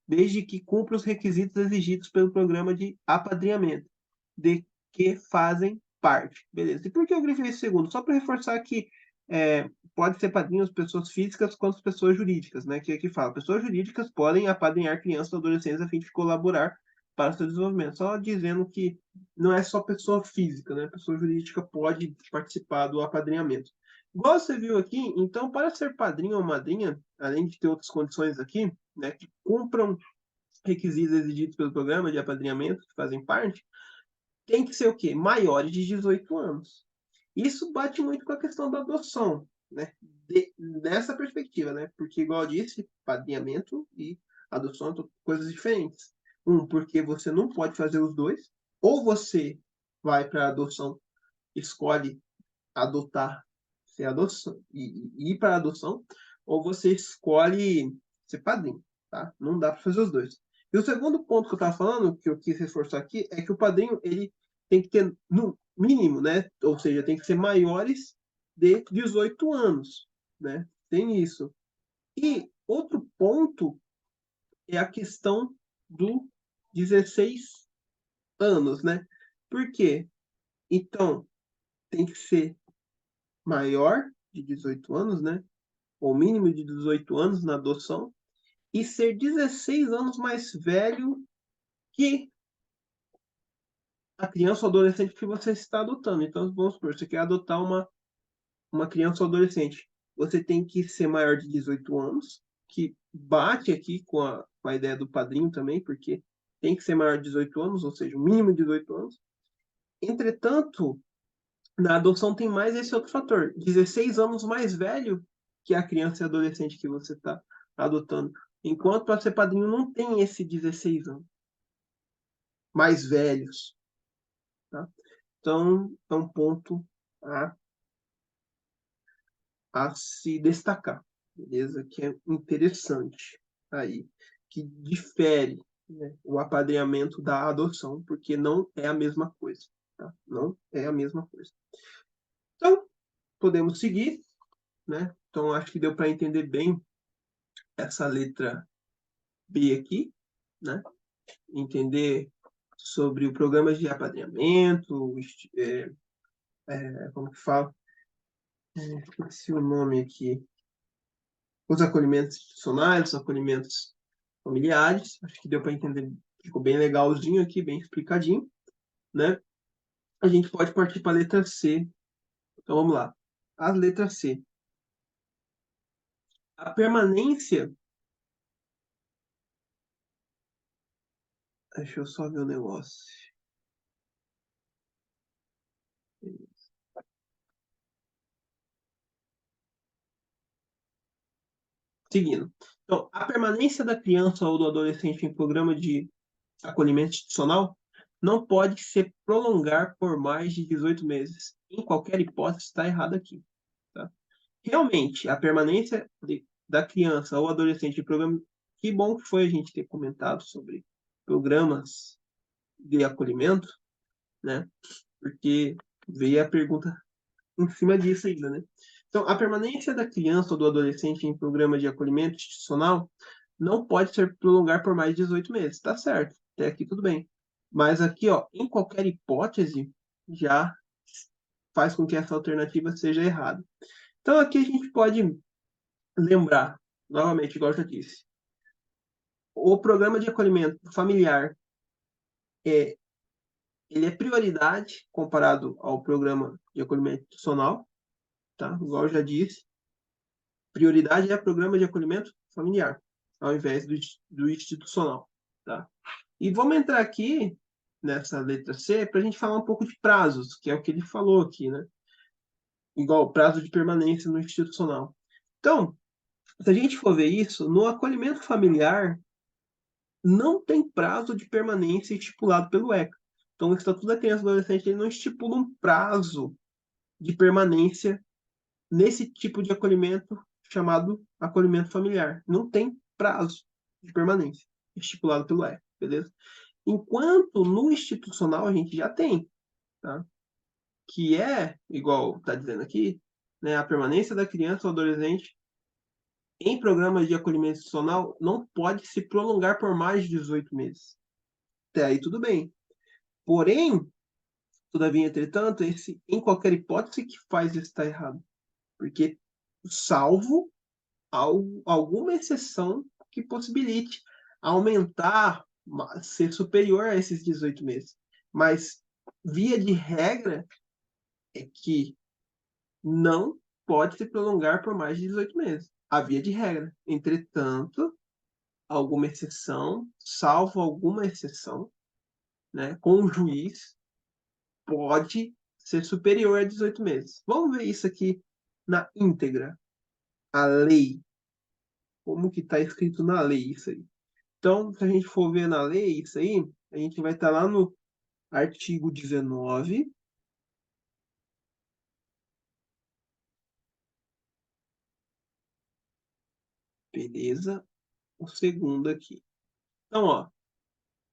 desde que cumpra os requisitos exigidos pelo programa de apadrinhamento, de que fazem parte. Beleza. E por que eu grifei esse segundo? Só para reforçar que pode ser padrinhos pessoas físicas quanto pessoas jurídicas, né? Que aqui fala, pessoas jurídicas podem apadrinhar crianças ou adolescentes a fim de colaborar para o seu desenvolvimento. Só dizendo que não é só pessoa física, né? Pessoa jurídica pode participar do apadrinhamento. Igual você viu aqui, então, para ser padrinho ou madrinha, além de ter outras condições aqui, né, que cumpram requisitos exigidos pelo programa de apadrinhamento, que fazem parte, tem que ser o quê? Maiores de 18 anos. Isso bate muito com a questão da adoção, né? Nessa perspectiva, né? Porque, igual eu disse, padrinhamento e adoção são coisas diferentes. Porque você não pode fazer os dois, ou você vai para a adoção, escolhe adotar, ser adoção, e ir para a adoção, ou você escolhe ser padrinho, tá? Não dá para fazer os dois. E o segundo ponto que eu estava falando, que eu quis reforçar aqui, é que o padrinho ele tem que ter, no mínimo, né? Ou seja, tem que ser maiores de 18 anos, né? Tem isso. E outro ponto é a questão do 16 anos, né? Por quê? Então, tem que ser maior de 18 anos, né? Ou mínimo de 18 anos na adoção, e ser 16 anos mais velho que a criança ou adolescente que você está adotando. Então, vamos supor, você quer adotar uma criança ou adolescente. Você tem que ser maior de 18 anos, que bate aqui com a ideia do padrinho também, porque tem que ser maior de 18 anos, ou seja, o mínimo de 18 anos. Entretanto, na adoção tem mais esse outro fator, 16 anos mais velho que a criança e adolescente que você está adotando. Enquanto para ser padrinho não tem esse 16 anos. Mais velhos. Tá? Então, é um ponto a, a se destacar. Beleza? Que é interessante aí. Que difere, né, o apadrinhamento da adoção, porque não é a mesma coisa. tá? Não é a mesma coisa. Então, podemos seguir, né? Então, acho que deu para entender bem essa letra B aqui, né? Entender sobre o programa de apadrinhamento, como que fala? Esqueci o nome aqui. Os acolhimentos institucionais, os acolhimentos familiares. Acho que deu para entender, ficou bem legalzinho aqui, bem explicadinho, né? A gente pode partir para a letra C. Então, vamos lá. A letra C. A permanência... Deixa eu só ver o negócio. Seguindo. Então, a permanência da criança ou do adolescente em programa de acolhimento institucional não pode se prolongar por mais de 18 meses. Em qualquer hipótese, está errado aqui. Tá? Realmente, a permanência da criança ou adolescente em programa... Que bom que foi a gente ter comentado sobre programas de acolhimento, né? Porque veio a pergunta em cima disso ainda, né? Então, a permanência da criança ou do adolescente em programa de acolhimento institucional não pode ser prolongar por mais de 18 meses. Tá certo, até aqui tudo bem. Mas aqui, ó, em qualquer hipótese, já faz com que essa alternativa seja errada. Então, aqui a gente pode lembrar, novamente, igual eu já disse, o programa de acolhimento familiar é, ele é prioridade comparado ao programa de acolhimento institucional, tá? Igual eu já disse, prioridade é programa de acolhimento familiar, ao invés do institucional, tá? E vamos entrar aqui nessa letra C para a gente falar um pouco de prazos, que é o que ele falou aqui, né? Igual prazo de permanência no institucional. Então, se a gente for ver isso, no acolhimento familiar não tem prazo de permanência estipulado pelo ECA. Então, o Estatuto da Criança e do Adolescente ele não estipula um prazo de permanência nesse tipo de acolhimento chamado acolhimento familiar. Não tem prazo de permanência estipulado pelo ECA, beleza? Enquanto no institucional a gente já tem, tá? Que é, igual está dizendo aqui, né, a permanência da criança ou adolescente em programas de acolhimento institucional não pode se prolongar por mais de 18 meses. Até aí tudo bem. Porém, todavia, entretanto, esse em qualquer hipótese que faz isso estar errado. Porque, salvo alguma exceção que possibilite aumentar, ser superior a esses 18 meses. Mas, via de regra, é que não pode se prolongar por mais de 18 meses. A via de regra. Entretanto, alguma exceção, salvo alguma exceção, né, com o juiz, pode ser superior a 18 meses. Vamos ver isso aqui na íntegra. A lei. Como que está escrito na lei isso aí? Então, se a gente for ver na lei isso aí, a gente vai estar lá no artigo 19. Beleza? O segundo aqui. Então, ó,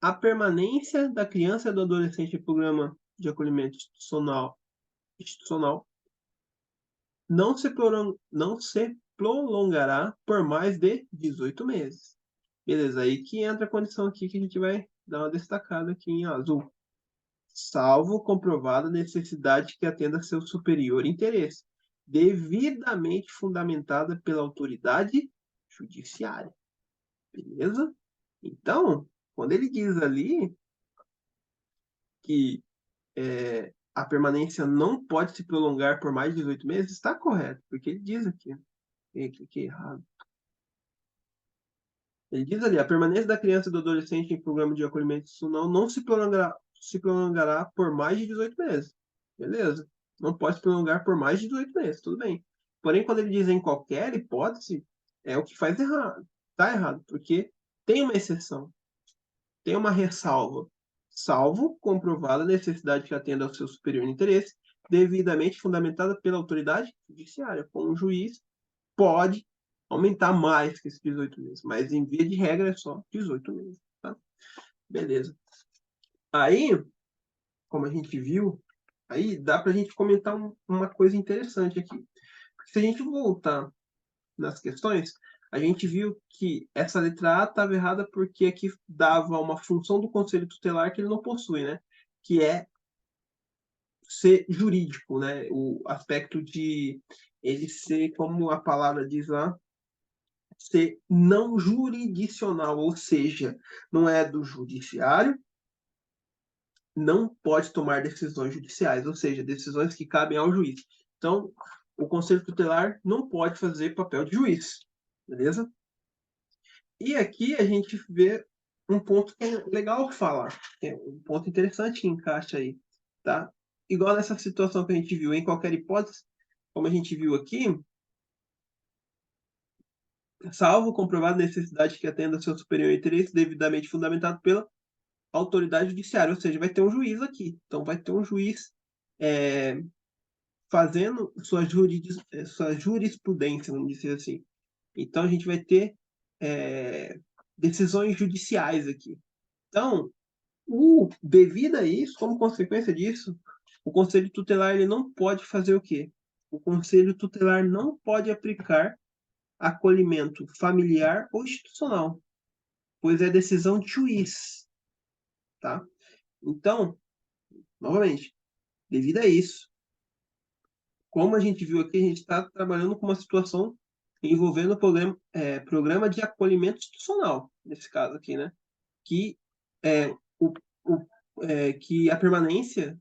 a permanência da criança e do adolescente em programa de acolhimento institucional não se prolongará por mais de 18 meses. Beleza, aí que entra a condição aqui que a gente vai dar uma destacada aqui em azul. Salvo comprovada necessidade que atenda a seu superior interesse, devidamente fundamentada pela autoridade judiciária. Beleza? Então, quando ele diz ali que a permanência não pode se prolongar por mais de 18 meses, está correto, porque ele diz aqui. Eu cliquei errado. Ele diz ali, a permanência da criança e do adolescente em programa de acolhimento institucional não se prolongará por mais de 18 meses. Beleza. Não pode se prolongar por mais de 18 meses, tudo bem. Porém, quando ele diz em qualquer hipótese, é o que faz errado. Está errado, porque tem uma exceção, tem uma ressalva. Salvo comprovada a necessidade que atenda ao seu superior interesse, devidamente fundamentada pela autoridade judiciária, como o juiz pode aumentar mais que esses 18 meses, mas em via de regra é só 18 meses, tá? Beleza. Aí, como a gente viu, aí dá para a gente comentar uma coisa interessante aqui. Porque se a gente voltar nas questões, a gente viu que essa letra A estava errada porque aqui dava uma função do conselho tutelar que ele não possui, né? Que é ser jurídico, né? O aspecto de ele ser, como a palavra diz lá, ser não jurisdicional, ou seja, não é do judiciário, não pode tomar decisões judiciais, ou seja, decisões que cabem ao juiz. Então, o conselho tutelar não pode fazer papel de juiz, beleza? E aqui a gente vê um ponto que é legal falar, que é um ponto interessante que encaixa aí, tá? Igual nessa situação que a gente viu, em qualquer hipótese, como a gente viu aqui, salvo comprovada necessidade que atenda ao seu superior interesse devidamente fundamentado pela autoridade judiciária, ou seja, vai ter um juiz aqui. Então, vai ter um juiz é, fazendo sua jurisprudência, vamos dizer assim. Então, a gente vai ter decisões judiciais aqui. Então, devido a isso, como consequência disso, o Conselho Tutelar ele não pode fazer o quê? O Conselho Tutelar não pode aplicar acolhimento familiar ou institucional, pois é decisão de juiz, tá? Então, novamente, devido a isso, como a gente viu aqui, a gente está trabalhando com uma situação envolvendo o programa de acolhimento institucional, nesse caso aqui, né? Que, é, o, que a permanência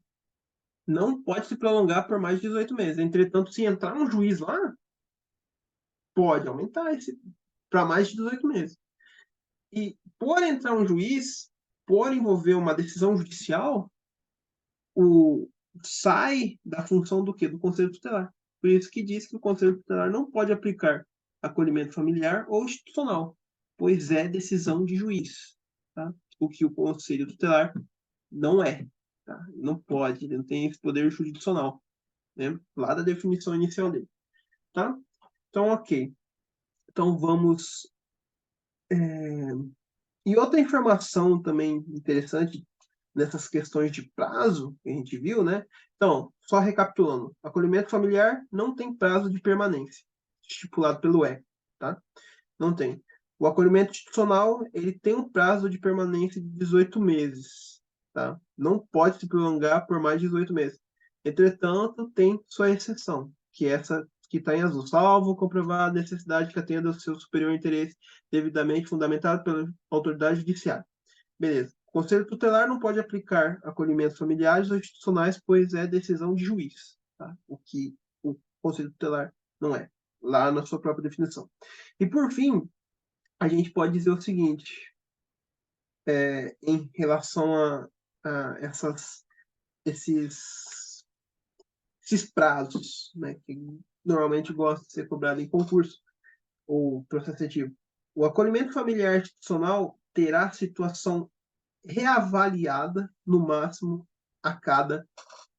não pode se prolongar por mais de 18 meses. Entretanto, se entrar um juiz lá, pode aumentar esse para mais de 18 meses. E por entrar um juiz, por envolver uma decisão judicial, o sai da função do quê? Do Conselho Tutelar. Por isso que diz que o Conselho Tutelar não pode aplicar acolhimento familiar ou institucional, pois é decisão de juiz, tá? O que o Conselho Tutelar não é, tá? Não pode, ele não tem esse poder jurisdicional, né? Lá da definição inicial dele, tá? Então, ok. Então, vamos... E outra informação também interessante nessas questões de prazo que a gente viu, né? Então, só recapitulando, acolhimento familiar não tem prazo de permanência estipulado pelo E, tá? Não tem. O acolhimento institucional, ele tem um prazo de permanência de 18 meses, tá? Não pode se prolongar por mais de 18 meses. Entretanto, tem sua exceção, que é essa que está em azul, salvo comprovar a necessidade que atenda ao seu superior interesse devidamente fundamentado pela autoridade judiciária. Beleza. O Conselho Tutelar não pode aplicar acolhimentos familiares ou institucionais, pois é decisão de juiz, tá? O que o Conselho Tutelar não é, lá na sua própria definição. E, por fim, a gente pode dizer o seguinte, em relação a esses, esses prazos, né, que normalmente gostam de ser cobrado em concurso ou processo seletivo. O acolhimento familiar institucional terá situação reavaliada no máximo a cada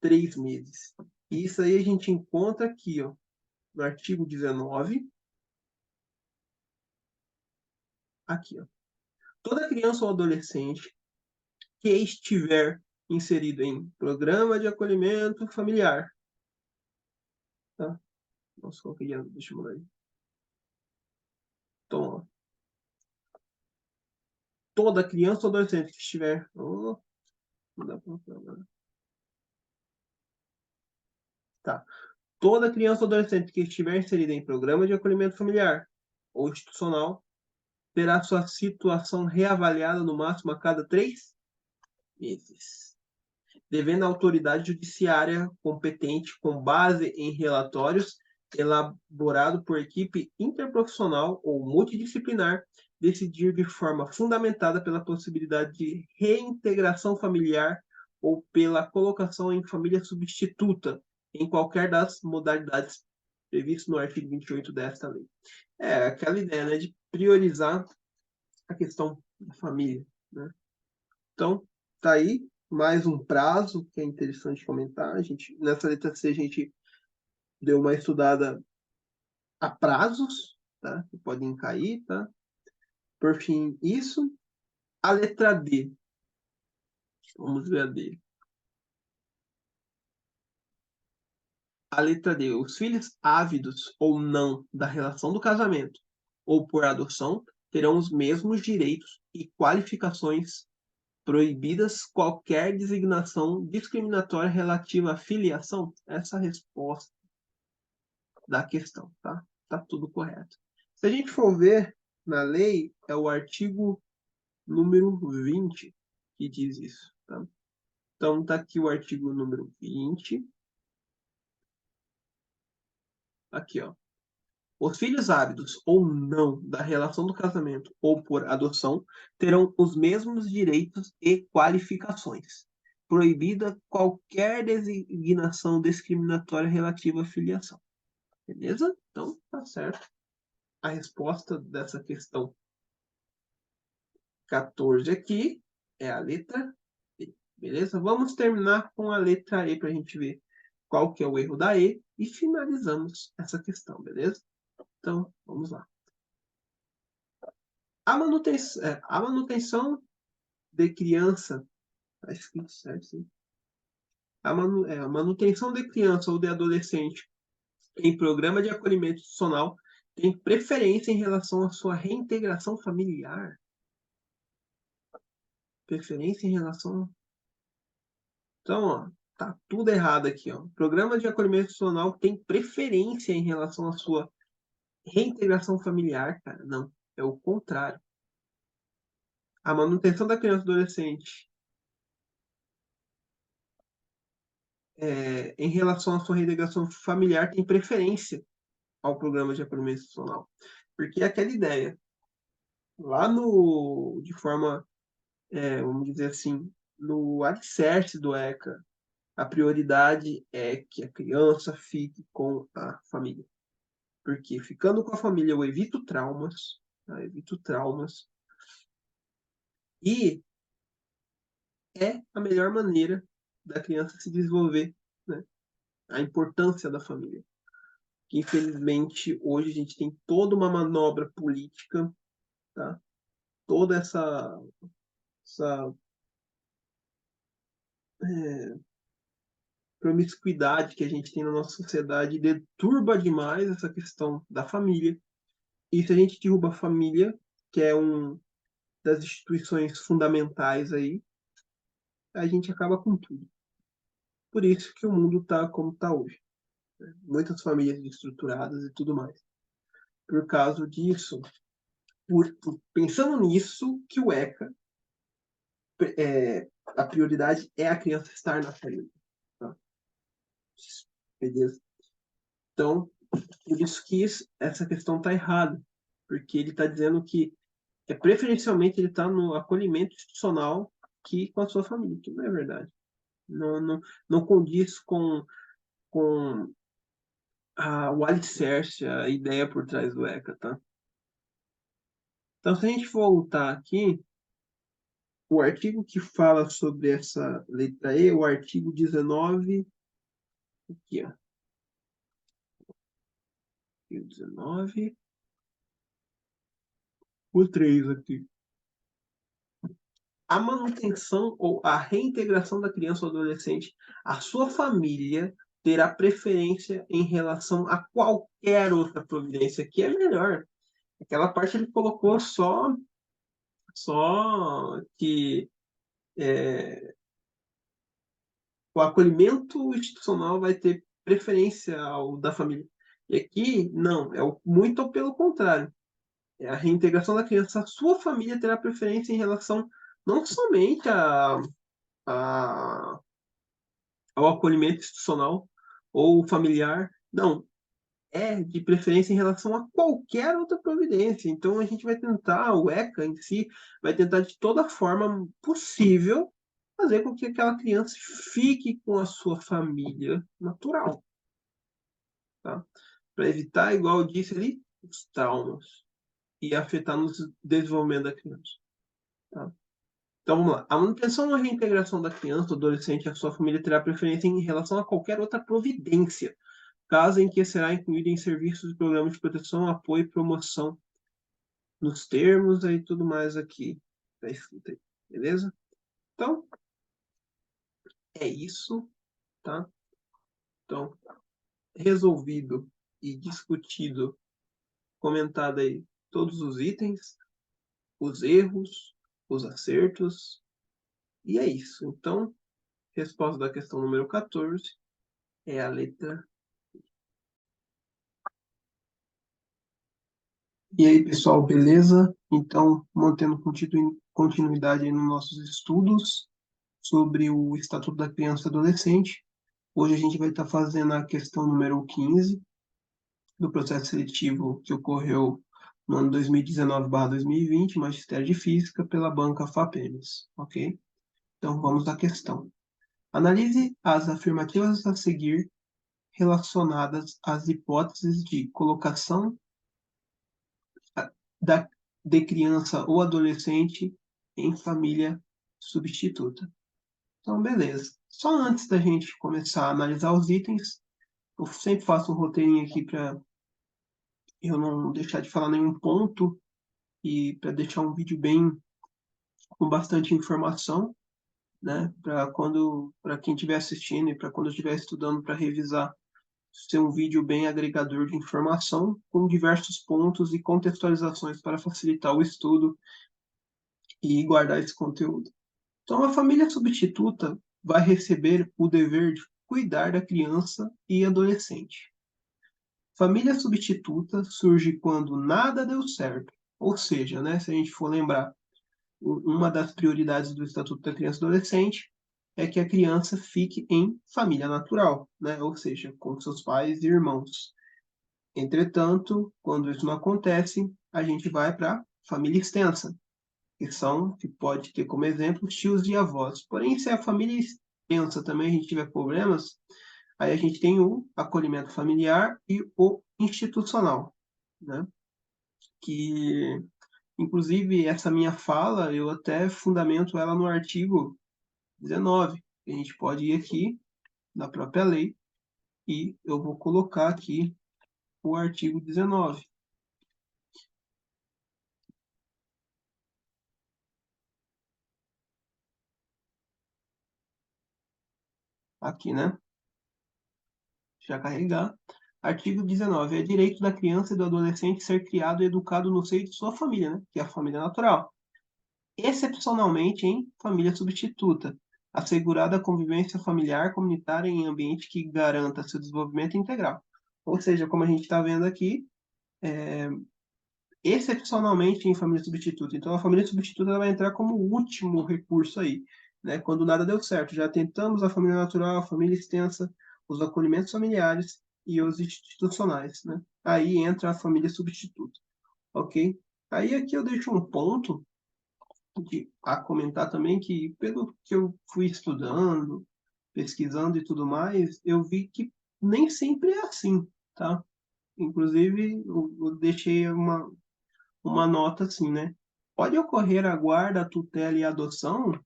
3 meses. E isso aí a gente encontra aqui, ó, no artigo 19, aqui, ó. Toda criança ou adolescente que estiver inserido em programa de acolhimento familiar, tá? Nossa, coloquei, deixa eu mudar aí. Então, ó, toda criança ou adolescente que estiver... Oh, não dá pra... Tá. Toda criança ou adolescente que estiver inserida em programa de acolhimento familiar ou institucional terá sua situação reavaliada no máximo a cada 3 meses, devendo a autoridade judiciária competente, com base em relatórios elaborados por equipe interprofissional ou multidisciplinar, decidir de forma fundamentada pela possibilidade de reintegração familiar ou pela colocação em família substituta, em qualquer das modalidades previstas no artigo 28 desta lei. É aquela ideia, né, de priorizar a questão da família, né? Então, tá aí mais um prazo que é interessante comentar. A gente, nessa letra C, a gente deu uma estudada a prazos, tá? Que podem cair, tá? Por fim, isso. A letra D. Vamos ver a D. a letra D. Os filhos ávidos ou não da relação do casamento ou por adoção terão os mesmos direitos e qualificações, proibidas qualquer designação discriminatória relativa à filiação? Essa é a resposta da questão, tá? Tá tudo correto. Se a gente for ver na lei, é o artigo número 20 que diz isso, tá? Então, tá aqui o artigo número 20. Aqui, ó. Os filhos ávidos ou não da relação do casamento ou por adoção terão os mesmos direitos e qualificações, proibida qualquer designação discriminatória relativa à filiação. Beleza? Então, tá certo. A resposta dessa questão 14 aqui é a letra B. Beleza? Vamos terminar com a letra E para a gente ver qual que é o erro da E e finalizamos essa questão, beleza? Então, vamos lá. A manutenção de criança, tá escrito certo, sim. A manutenção de criança ou de adolescente em programa de acolhimento institucional tem preferência em relação à sua reintegração familiar. Preferência em relação. Então, ó, tá tudo errado aqui, ó. O programa de acolhimento institucional tem preferência em relação à sua reintegração familiar, cara. Não, é o contrário. A manutenção da criança e adolescente em relação à sua reintegração familiar tem preferência ao programa de acolhimento institucional. Porque é aquela ideia, lá no, de forma, vamos dizer assim, no alicerce do ECA, a prioridade é que a criança fique com a família. Porque ficando com a família eu evito traumas, tá? Evito traumas, e é a melhor maneira da criança se desenvolver, né? A importância da família. Que infelizmente hoje a gente tem toda uma manobra política, tá? Toda essa promiscuidade que a gente tem na nossa sociedade deturba demais essa questão da família. E se a gente derruba a família, que é um das instituições fundamentais aí, a gente acaba com tudo. Por isso que o mundo está como está hoje. Né? Muitas famílias destruturadas e tudo mais. Por causa disso, pensando nisso, que o ECA, a prioridade é a criança estar na família. Tá? Beleza? Então, por isso que essa questão está errada. Porque ele está dizendo que preferencialmente ele está no acolhimento institucional que com a sua família, que não é verdade. Não condiz com o alicerce, a ideia por trás do ECA, tá? Então, se a gente voltar aqui, o artigo que fala sobre essa letra E, o artigo 19, aqui, ó. Artigo 19, o 3 aqui. A manutenção ou a reintegração da criança ou adolescente à sua família terá preferência em relação a qualquer outra providência, que é melhor. Aquela parte ele colocou só que o acolhimento institucional vai ter preferência ao da família. E aqui, não, muito pelo contrário. A reintegração da criança à sua família terá preferência em relação não somente a ao acolhimento institucional ou familiar. Não, é de preferência em relação a qualquer outra providência. Então a gente vai tentar, o ECA em si, vai tentar de toda forma possível fazer com que aquela criança fique com a sua família natural, tá? Para evitar, igual eu disse ali, os traumas e afetar no desenvolvimento da criança, tá? Então vamos lá. A manutenção ou reintegração da criança ou adolescente à sua família terá preferência em relação a qualquer outra providência, caso em que será incluído em serviços e programas de proteção, apoio e promoção nos termos e tudo mais aqui. Tá escrito aí, beleza? Então, é isso, tá? Então, resolvido e discutido, comentado aí todos os itens, os erros, os acertos, e é isso. Então, resposta da questão número 14 é a letra. E aí, pessoal, beleza? Então, mantendo continuidade aí nos nossos estudos sobre o Estatuto da Criança e do Adolescente. Hoje a gente vai estar fazendo a questão número 15 do processo seletivo que ocorreu no ano 2019/2020, Magistério de Física, pela banca FAPEMES, ok? Então, vamos à questão. Analise as afirmativas a seguir relacionadas às hipóteses de colocação da, de criança ou adolescente em família substituta. Então, beleza. Só antes da gente começar a analisar os itens, eu sempre faço um roteirinho aqui para eu não deixar de falar nenhum ponto e para deixar um vídeo bem com bastante informação, né? Para quem estiver assistindo e para quando eu estiver estudando para revisar, ser um vídeo bem agregador de informação, com diversos pontos e contextualizações para facilitar o estudo e guardar esse conteúdo. Então, a família substituta vai receber o dever de cuidar da criança e adolescente. Família substituta surge quando nada deu certo. Ou seja, né, se a gente for lembrar, uma das prioridades do Estatuto da Criança e do Adolescente é que a criança fique em família natural, né? Ou seja, com seus pais e irmãos. Entretanto, quando isso não acontece, a gente vai para família extensa, que pode ter como exemplo tios e avós. Porém, se a família extensa também a gente tiver problemas, aí a gente tem o acolhimento familiar e o institucional, né? Que, inclusive, essa minha fala, eu até fundamento ela no artigo 19. A gente pode ir aqui na própria lei e eu vou colocar aqui o artigo 19. Aqui, né? Já carregar. Artigo 19. É direito da criança e do adolescente ser criado e educado no seio de sua família, né? Que é a família natural. Excepcionalmente em família substituta, assegurada a convivência familiar comunitária em ambiente que garanta seu desenvolvimento integral. Ou seja, como a gente está vendo aqui, excepcionalmente em família substituta. Então, a família substituta ela vai entrar como último recurso aí, né? Quando nada deu certo. Já tentamos a família natural, a família extensa, os acolhimentos familiares e os institucionais, né? Aí entra a família substituta, ok? Aí aqui eu deixo um ponto a comentar também que, pelo que eu fui estudando, pesquisando e tudo mais, eu vi que nem sempre é assim, tá? Inclusive, eu deixei uma nota assim, né? Pode ocorrer a guarda, a tutela e a adoção,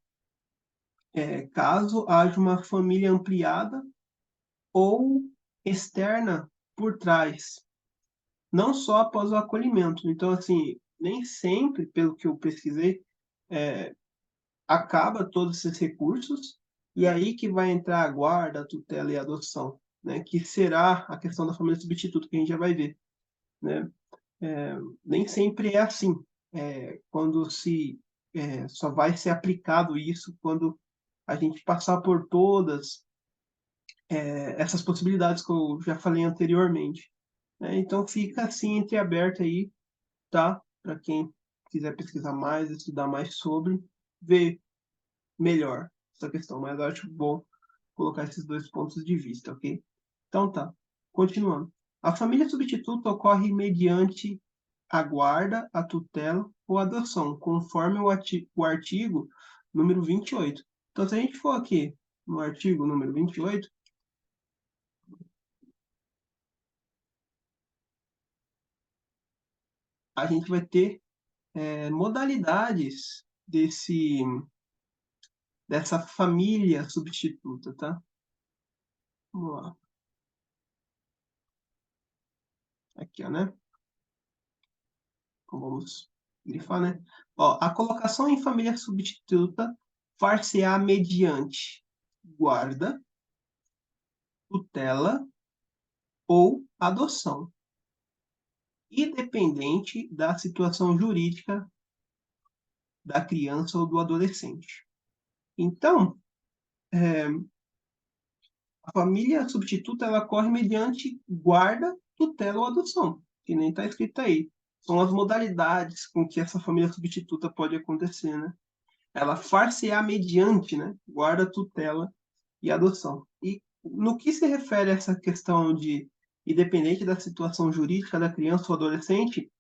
caso haja uma família ampliada ou externa por trás, não só após o acolhimento. Então, assim, nem sempre, pelo que eu pesquisei, acaba todos esses recursos, e aí que vai entrar a guarda, a tutela e a adoção, né? Que será a questão da família substituta, que a gente já vai ver, né? Nem sempre é assim. Quando só vai ser aplicado isso quando a gente passar por todas essas possibilidades que eu já falei anteriormente, né? Então fica assim entreaberto aí, tá? Para quem quiser pesquisar mais, estudar mais sobre, ver melhor essa questão, mas eu acho bom colocar esses dois pontos de vista, ok? Então tá, continuando. A família substituta ocorre mediante a guarda, a tutela ou a adoção, conforme o artigo número 28. Então, se a gente for aqui no artigo número 28, a gente vai ter modalidades dessa família substituta, tá? Vamos lá. Aqui, ó, né? Então, vamos grifar, né? Ó, a colocação em família substituta far-se-á mediante guarda, tutela ou adoção, independente da situação jurídica da criança ou do adolescente. Então, a família substituta ela ocorre mediante guarda, tutela ou adoção, que nem está escrito aí. São as modalidades com que essa família substituta pode acontecer, né? Ela far-se-á mediante, né? Guarda, tutela e adoção. E no que se refere a essa questão de independente da situação jurídica da criança ou adolescente,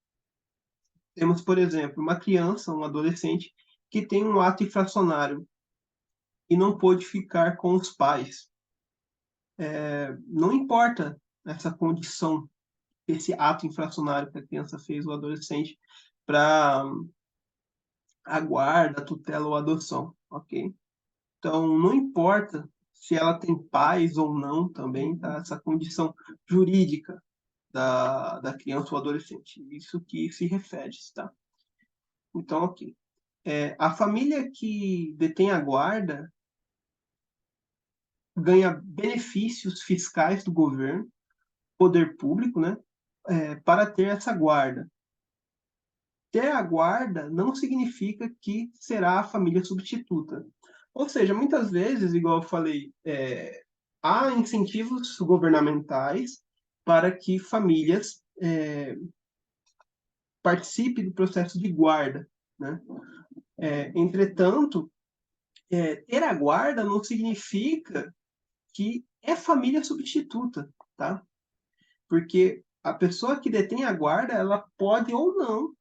temos, por exemplo, uma criança, um adolescente que tem um ato infracionário e não pôde ficar com os pais. Não importa essa condição, esse ato infracionário que a criança fez, o adolescente, para a guarda, a tutela ou a adoção, ok? Então, não importa se ela tem pais ou não também, tá? Essa condição jurídica da criança ou adolescente. Isso que se refere, tá? Então, ok. A família que detém a guarda ganha benefícios fiscais do governo, poder público, né? Para ter essa guarda. Ter a guarda não significa que será a família substituta. Ou seja, muitas vezes, igual eu falei, há incentivos governamentais para que famílias participem do processo de guarda, né? Entretanto, ter a guarda não significa que é família substituta, tá? Porque a pessoa que detém a guarda, ela pode ou não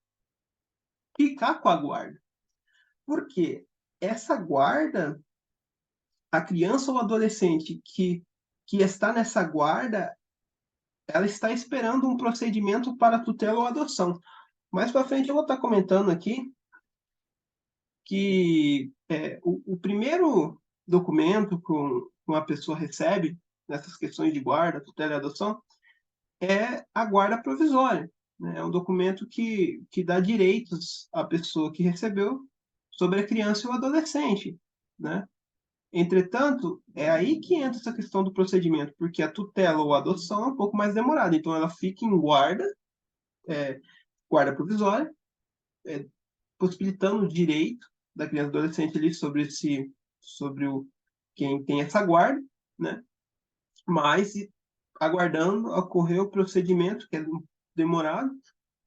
ficar com a guarda. Por quê? Essa guarda, a criança ou adolescente que está nessa guarda, ela está esperando um procedimento para tutela ou adoção. Mais para frente eu vou estar comentando aqui que o primeiro documento que uma pessoa recebe nessas questões de guarda, tutela e adoção é a guarda provisória, né? É um documento que dá direitos à pessoa que recebeu sobre a criança e o adolescente, né? Entretanto, é aí que entra essa questão do procedimento, porque a tutela ou a adoção é um pouco mais demorada. Então, ela fica em guarda, guarda provisória, possibilitando o direito da criança e adolescente ali sobre quem tem essa guarda, né? Mas aguardando ocorrer o procedimento, que é demorado,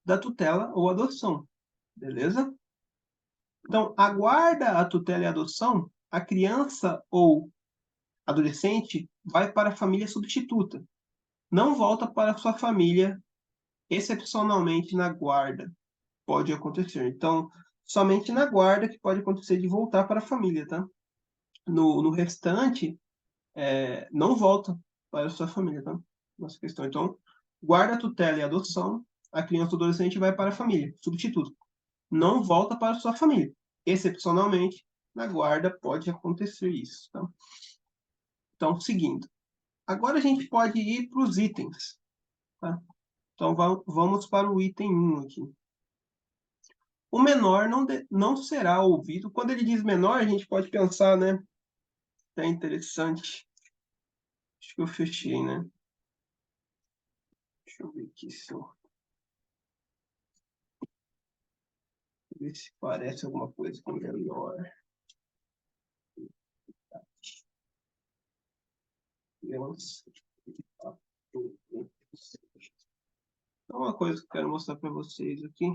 da tutela ou adoção, beleza? Então, a guarda, a tutela e a adoção, a criança ou adolescente vai para a família substituta, não volta para a sua família, excepcionalmente na guarda, pode acontecer. Então, somente na guarda que pode acontecer de voltar para a família, tá? No restante, não volta para a sua família, tá? Nossa questão. Então, guarda, tutela e adoção, a criança ou adolescente vai para a família, substituto. Não volta para a sua família. Excepcionalmente, na guarda pode acontecer isso, tá? Então, seguindo. Agora a gente pode ir para os itens, tá? Então, vamos para o item 1 aqui. O menor não será ouvido. Quando ele diz menor, a gente pode pensar, né? É interessante. Acho que eu fechei, né? Deixa eu ver aqui ver se parece alguma coisa com menor. Então, uma coisa que eu quero mostrar para vocês aqui.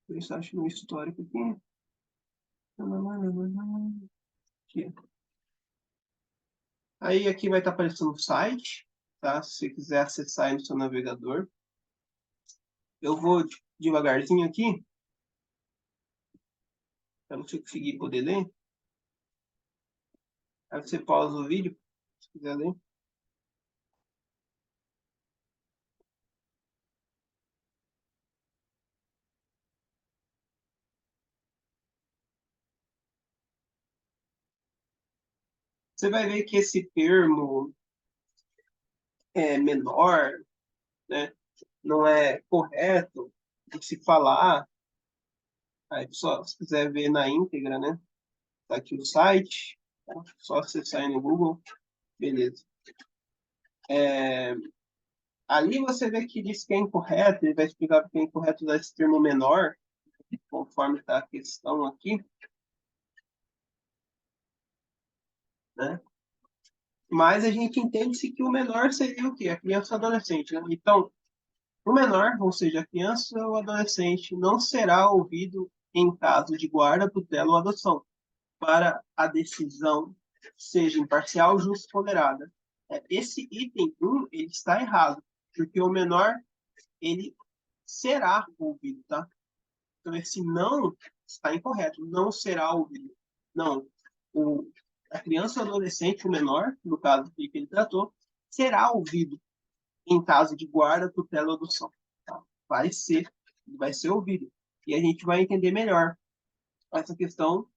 Pensar no histórico aqui. Aqui. Aí aqui vai estar aparecendo o site, tá? Se você quiser acessar aí no seu navegador. Eu vou devagarzinho aqui, para você conseguir poder ler. Aí você pausa o vídeo, se quiser ler. Você vai ver que esse termo menor, né, não é correto de se falar. Aí, pessoal, se quiser ver na íntegra, né, tá aqui o site. Tá? Só acessar aí no Google. Beleza. Ali você vê que diz que é incorreto, ele vai explicar porque é incorreto usar esse termo menor, conforme está a questão aqui, né? Mas a gente entende-se que o menor seria o quê? A criança ou adolescente, né? Então, o menor, ou seja, a criança ou adolescente, não será ouvido em caso de guarda, tutela ou adoção, para a decisão seja imparcial, justa e ponderada. Esse item 1, ele está errado, porque o menor, ele será ouvido, tá? Então, esse não está incorreto, não será ouvido. Não. A criança ou adolescente, o menor, no caso que ele tratou, será ouvido em caso de guarda, tutela ou adoção. Tá? Vai ser ouvido. E a gente vai entender melhor essa questão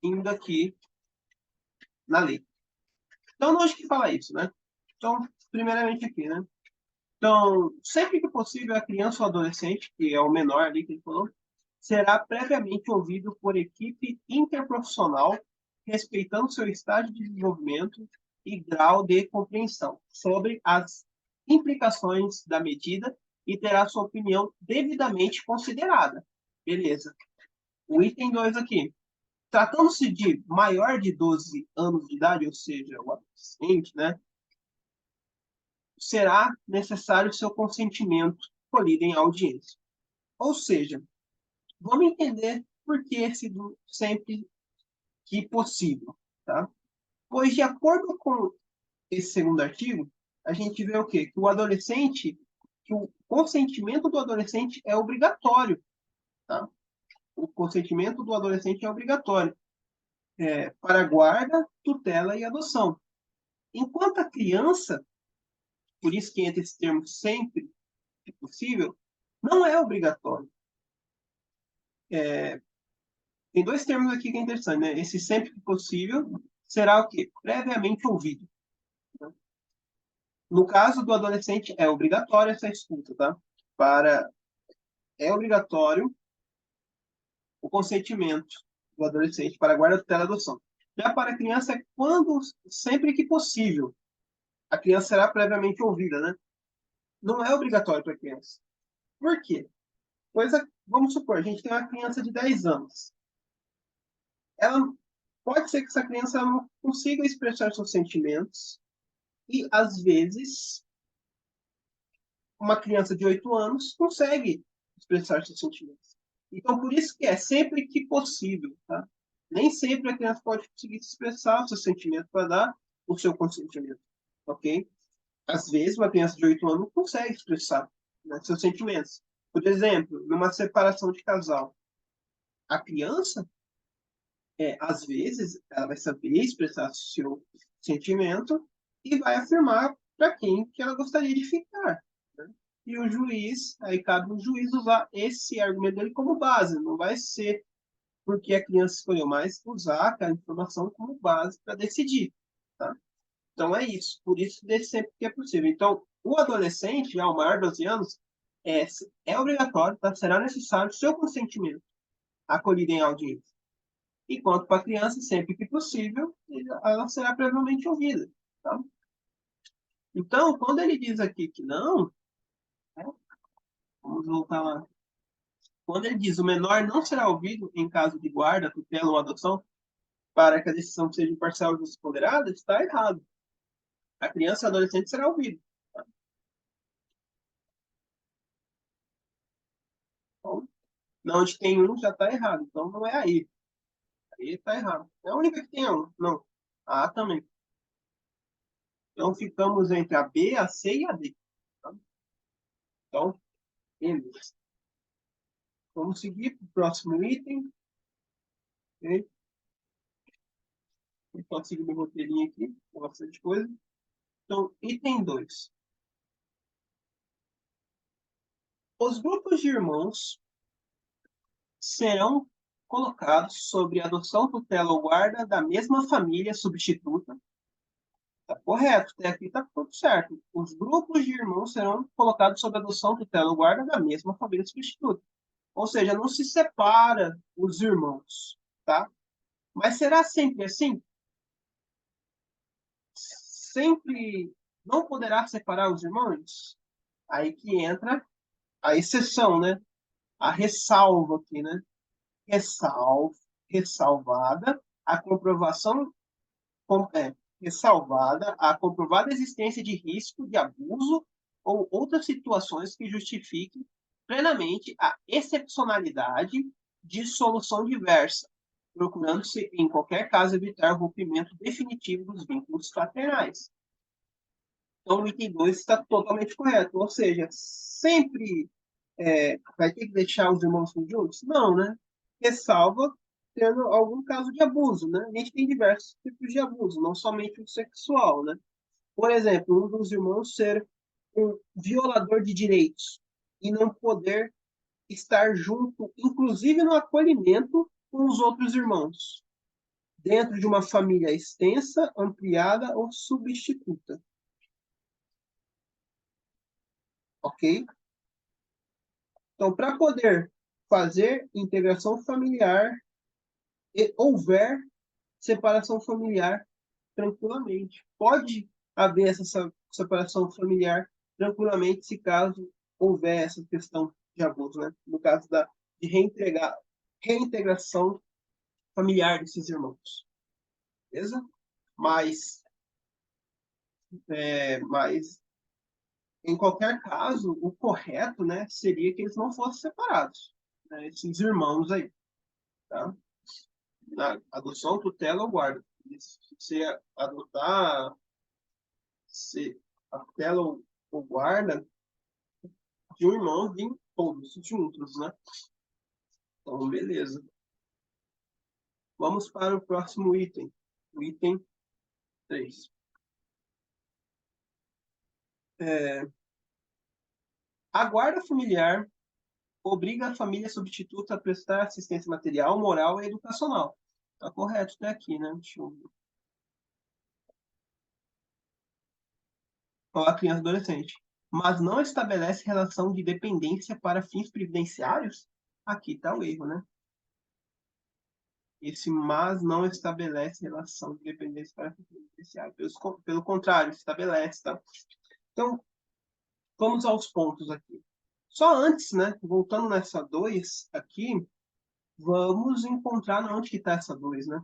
indo aqui na lei. Então, não acho que fala isso, né? Então, primeiramente aqui, né? Então, sempre que possível, a criança ou adolescente, que é o menor ali que ele falou, será previamente ouvido por equipe interprofissional, respeitando seu estágio de desenvolvimento e grau de compreensão sobre as implicações da medida e terá sua opinião devidamente considerada. Beleza. O item 2 aqui. Tratando-se de maior de 12 anos de idade, ou seja, o adolescente, né, será necessário seu consentimento colhido em audiência. Ou seja, vamos entender por que esse do sempre que possível, tá? Pois, de acordo com esse segundo artigo, a gente vê o quê? Que o consentimento do adolescente é obrigatório, tá? O consentimento do adolescente é obrigatório para guarda, tutela e adoção. Enquanto a criança, por isso que entra esse termo sempre que possível, não é obrigatório. Tem dois termos aqui que é interessante, né? Esse sempre que possível será o quê? Previamente ouvido. Né? No caso do adolescente, é obrigatório essa escuta, tá? É obrigatório o consentimento do adolescente para a guarda, tutela e adoção. Já para a criança, é sempre que possível. A criança será previamente ouvida, né? Não é obrigatório para a criança. Por quê? Pois, vamos supor, a gente tem uma criança de 10 anos. Ela pode ser que essa criança não consiga expressar seus sentimentos e, às vezes, uma criança de 8 anos consegue expressar seus sentimentos. Então, por isso que é sempre que possível, tá? Nem sempre a criança pode conseguir expressar o seu sentimento para dar o seu consentimento, ok? Às vezes, uma criança de 8 anos consegue expressar, né, seus sentimentos. Por exemplo, numa separação de casal, a criança, às vezes, ela vai saber expressar seu sentimento e vai afirmar para quem que ela gostaria de ficar. Né? E o juiz, aí cabe o juiz usar esse argumento dele como base, não vai ser porque a criança escolheu, mas usar aquela informação como base para decidir. Tá? Então é isso, por isso desse sempre que é possível. Então, o adolescente, ao maior de 12 anos, é obrigatório, tá? Será necessário seu consentimento acolhido em audiência. Enquanto para a criança, sempre que possível, ela será previamente ouvida. Tá? Então, quando ele diz aqui que não, né, vamos voltar lá. Quando ele diz o menor não será ouvido em caso de guarda, tutela ou adoção, para que a decisão seja imparcial, justa e ponderada, está errado. A criança e o adolescente será ouvido. Tá? Então, na onde tem um já está errado. Então, não é aí. Aí está errado. É a única que tem um. Não. A A também. Então, ficamos entre a B, a C e a D. Tá? Então, beleza. Vamos seguir para o próximo item. Okay? Pode seguir meu roteirinho aqui, com bastante coisa. Então, item 2. Os grupos de irmãos serão colocados sobre adoção, tutela ou guarda da mesma família substituta. Está correto, até aqui está tudo certo. Os grupos de irmãos serão colocados sob adoção, tutela ou guarda da mesma família substituta. Ou seja, não se separa os irmãos, tá? Mas será sempre assim? sempre não poderá separar os irmãos? Aí que entra a exceção, né? A ressalva aqui, né? Ressalvada a comprovação, ressalvada a comprovada existência de risco de abuso ou outras situações que justifiquem plenamente a excepcionalidade de solução diversa, procurando-se, em qualquer caso, evitar o rompimento definitivo dos vínculos fraternais. Então, o item 2 está totalmente correto, ou seja, sempre vai ter que deixar os irmãos juntos? Não, né? Ressalva tendo algum caso de abuso, né? A gente tem diversos tipos de abuso, não somente o sexual, né? Por exemplo, um dos irmãos ser um violador de direitos e não poder estar junto, inclusive no acolhimento com os outros irmãos, dentro de uma família extensa, ampliada ou substituta. Ok? Então, para poder fazer integração familiar, e houver separação familiar tranquilamente. Pode haver essa separação familiar tranquilamente se caso houver essa questão de abuso, né? No caso de reintegração familiar desses irmãos. Beleza? Mas em qualquer caso, o correto, né, seria que eles não fossem separados, né, esses irmãos aí, tá? Na adoção, tutela ou guarda. Se você adotar, se a tutela ou guarda de um irmão, vêm todos juntos, né? Então, beleza. Vamos para o próximo item. O item 3. A guarda familiar obriga a família substituta a prestar assistência material, moral e educacional. Tá correto até aqui, né? Deixa eu ver. A criança e adolescente. Mas não estabelece relação de dependência para fins previdenciários? Aqui está o erro, né? Esse mas não estabelece relação de dependência para fins previdenciários. Pelo contrário, estabelece, tá? Então, vamos aos pontos aqui. Só antes, né? Voltando nessa 2 aqui, vamos encontrar onde que está essa 2, né?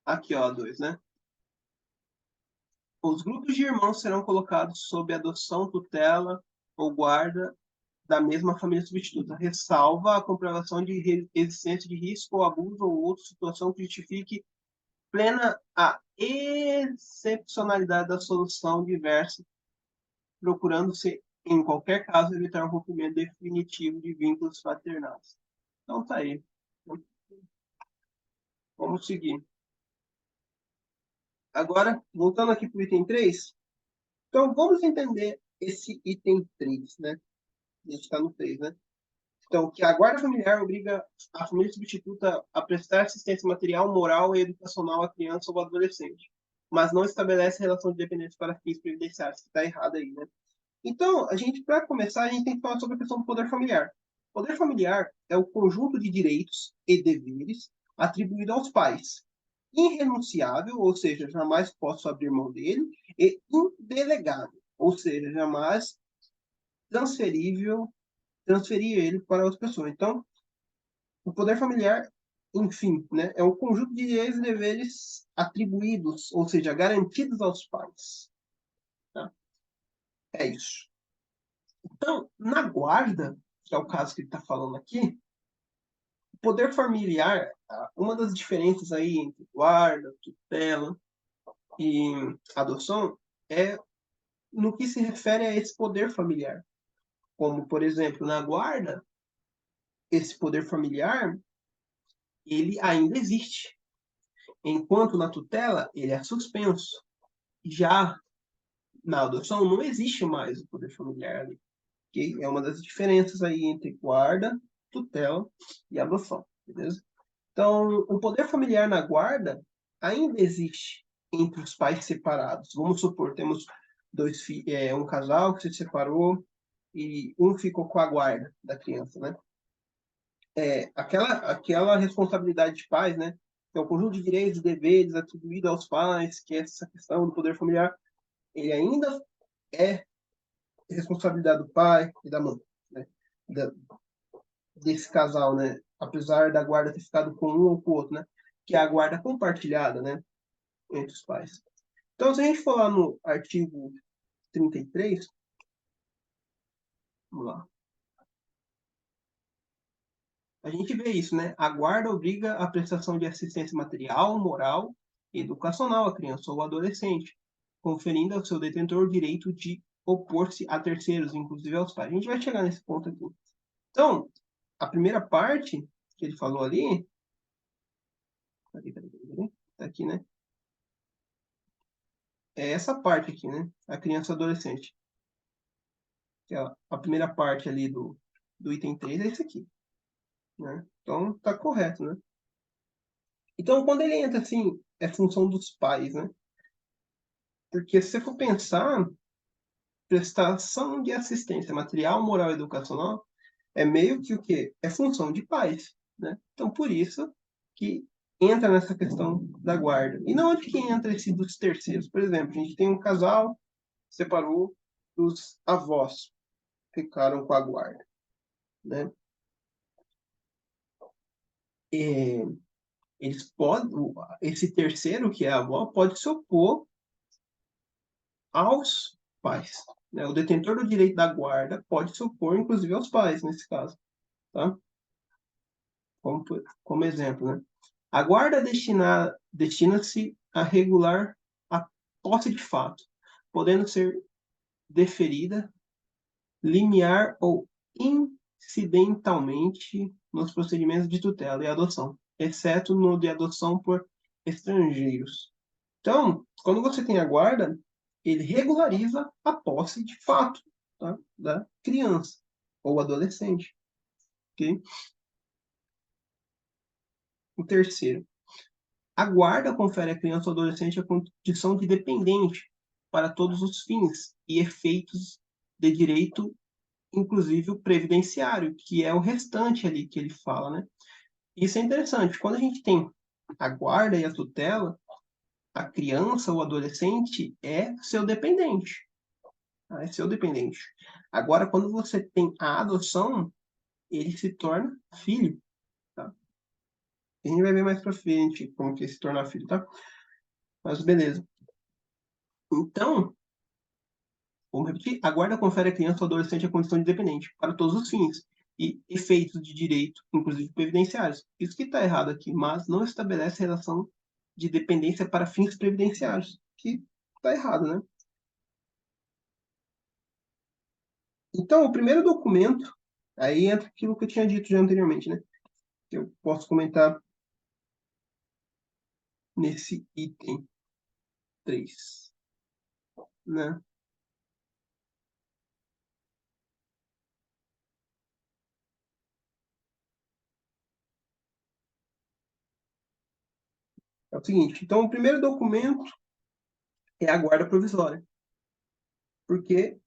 Aqui, ó, a 2, né? Os grupos de irmãos serão colocados sob adoção, tutela ou guarda da mesma família substituta. Ressalva a comprovação de existência de risco ou abuso ou outra situação que justifique plena a excepcionalidade da solução diversa, procurando-se, em qualquer caso, evitar o rompimento definitivo de vínculos fraternais. Então tá aí. Vamos seguir. Agora, voltando aqui para o item 3. Então, vamos entender esse item 3, né? A gente está no 3, né? Então, que a guarda familiar obriga a família substituta a prestar assistência material, moral e educacional à criança ou adolescente, mas não estabelece relação de dependência para fins previdenciários, que está errado aí, né? Então, para começar, a gente tem que falar sobre a questão do poder familiar. O poder familiar é o conjunto de direitos e deveres atribuído aos pais, irrenunciável, ou seja, jamais posso abrir mão dele, e indelegável, ou seja, jamais transferível, transferir ele para outra pessoa. Então, o poder familiar, enfim, né, é um conjunto de direitos e deveres atribuídos, ou seja, garantidos aos pais. Tá? É isso. Então, na guarda, que é o caso que ele está falando aqui, o poder familiar, uma das diferenças aí entre guarda, tutela e adoção é no que se refere a esse poder familiar. Como, por exemplo, na guarda, esse poder familiar, ele ainda existe. Enquanto na tutela, ele é suspenso. Já na adoção, não existe mais o poder familiar ali. Okay? É uma das diferenças aí entre guarda, tutela e adoção. Beleza? Então, o poder familiar na guarda ainda existe entre os pais separados. Vamos supor, temos um casal que se separou e um ficou com a guarda da criança, né? Aquela responsabilidade de pais, né? Que é o conjunto de direitos e deveres atribuído aos pais, que é essa questão do poder familiar, ele ainda é responsabilidade do pai e da mãe, né? Da, desse casal, né? Apesar da guarda ter ficado com um ou com o outro, né? Que é a guarda compartilhada, né? Entre os pais. Então, se a gente for lá no artigo 33, vamos lá. A gente vê isso, né? A guarda obriga a prestação de assistência material, moral e educacional à criança ou adolescente, conferindo ao seu detentor o direito de opor-se a terceiros, inclusive aos pais. A gente vai chegar nesse ponto aqui. Então, a primeira parte que ele falou ali, tá aqui, né? É essa parte aqui, né? A criança e adolescente. Que é a primeira parte ali do item 3 é isso aqui, né? Então, tá correto, né? Então, quando ele entra assim, é função dos pais, né? Porque se você for pensar, prestação de assistência material, moral e educacional é meio que o quê? É função de pais, né? Então, por isso que entra nessa questão da guarda. E não onde que entra esse dos terceiros. Por exemplo, a gente tem um casal, separou, os avós ficaram com a guarda, né? E eles podem, esse terceiro, que é a avó, pode se opor aos pais, né? O detentor do direito da guarda pode se opor, inclusive, aos pais, nesse caso, tá? Como exemplo, né? A guarda destina-se a regular a posse de fato, podendo ser deferida, limiar ou incidentalmente nos procedimentos de tutela e adoção, exceto no de adoção por estrangeiros. Então, quando você tem a guarda, ele regulariza a posse de fato, tá? Da criança ou adolescente. Okay? O terceiro, a guarda confere à criança ou adolescente a condição de dependente para todos os fins e efeitos de direito, inclusive o previdenciário, que é o restante ali que ele fala, né? Isso é interessante. Quando a gente tem a guarda e a tutela, a criança ou adolescente é seu dependente. Tá? É seu dependente. Agora, quando você tem a adoção, ele se torna filho. Tá? A gente vai ver mais pra frente como que é se tornar filho, tá? Mas beleza. Então, vamos repetir, a guarda confere à criança ou adolescente a condição de dependente para todos os fins e efeitos de direito, inclusive previdenciários. Isso que está errado aqui, mas não estabelece relação de dependência para fins previdenciários, que está errado, né? Então, o primeiro documento, aí entra aquilo que eu tinha dito já anteriormente, né? Que eu posso comentar nesse item 3, né? É o seguinte, então o primeiro documento é a guarda provisória, porque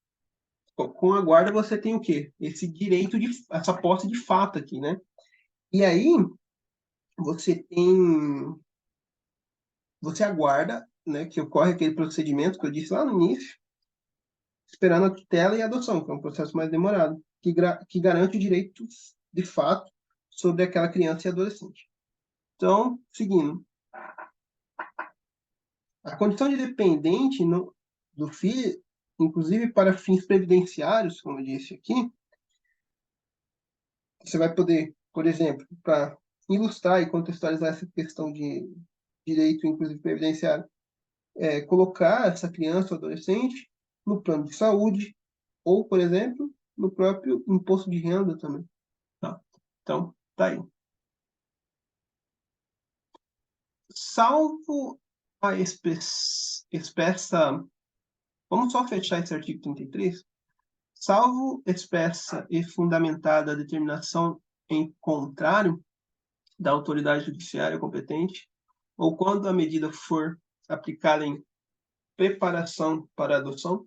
com a guarda você tem o quê? Esse direito de essa posse de fato aqui, né? E aí você tem você aguarda, né, que ocorre aquele procedimento que eu disse lá no início, esperando a tutela e a adoção, que é um processo mais demorado, que garante direitos de fato sobre aquela criança e adolescente. Então, seguindo, a condição de dependente do filho, inclusive para fins previdenciários, como eu disse aqui, você vai poder, por exemplo, para ilustrar e contextualizar essa questão de direito, inclusive previdenciário, colocar essa criança ou adolescente no plano de saúde ou, por exemplo, no próprio imposto de renda também. Tá? Então, tá aí. Salvo a expressa. Vamos só fechar esse artigo 33. Salvo expressa e fundamentada determinação em contrário da autoridade judiciária competente, ou quando a medida for aplicada em preparação para adoção,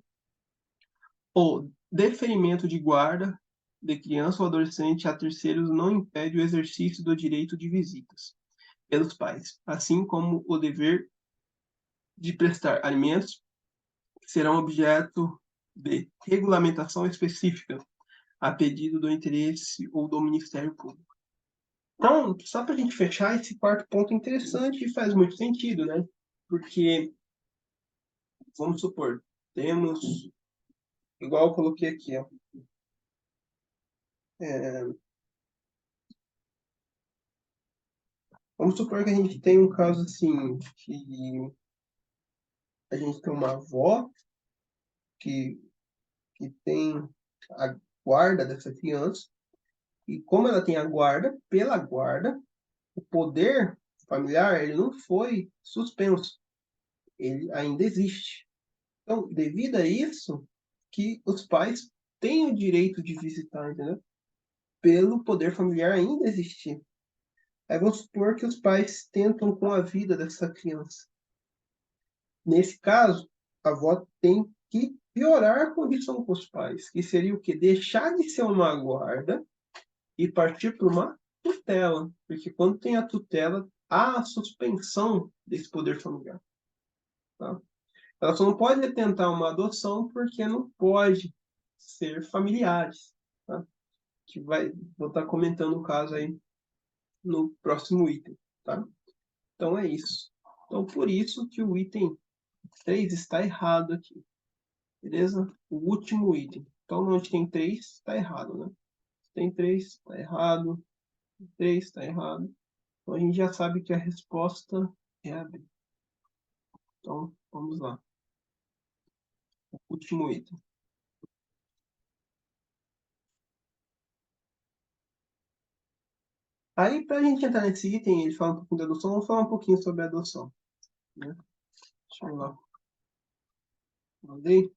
O deferimento de guarda de criança ou adolescente a terceiros não impede o exercício do direito de visitas pelos pais, assim como o dever de prestar alimentos que serão objeto de regulamentação específica a pedido do interesse ou do Ministério Público. Então, só para a gente fechar, esse quarto ponto é interessante e faz muito sentido, né? Porque, vamos supor, temos, igual eu coloquei aqui, ó, é, vamos supor que a gente tem um caso assim, que a gente tem uma avó que, que tem a guarda dessa criança, e como ela tem a guarda, pela guarda, o poder familiar ele não foi suspenso, ele ainda existe. Então, devido a isso, que os pais têm o direito de visitar, entendeu? Pelo poder familiar ainda existir. Aí vamos supor que os pais tentam com a vida dessa criança. Nesse caso, a avó tem que piorar a condição com os pais, que seria o quê? Deixar de ser uma guarda e partir para uma tutela. Porque quando tem a tutela, há a suspensão desse poder familiar. Tá? Ela só não pode tentar uma adoção porque não pode ser familiares. Tá? Que vai, vou estar comentando o caso aí no próximo item. Tá? Então é isso. Então por isso que o item 3 está errado aqui. Beleza? O último item. Então onde tem 3 está errado, né? Tem 3 está errado. 3 está errado. Então a gente já sabe que a resposta é a B. Então vamos lá. O último item. Aí, para a gente entrar nesse item, ele fala um pouquinho da adoção, vamos falar um pouquinho sobre a adoção. Né? Deixa eu ir lá. Mandei.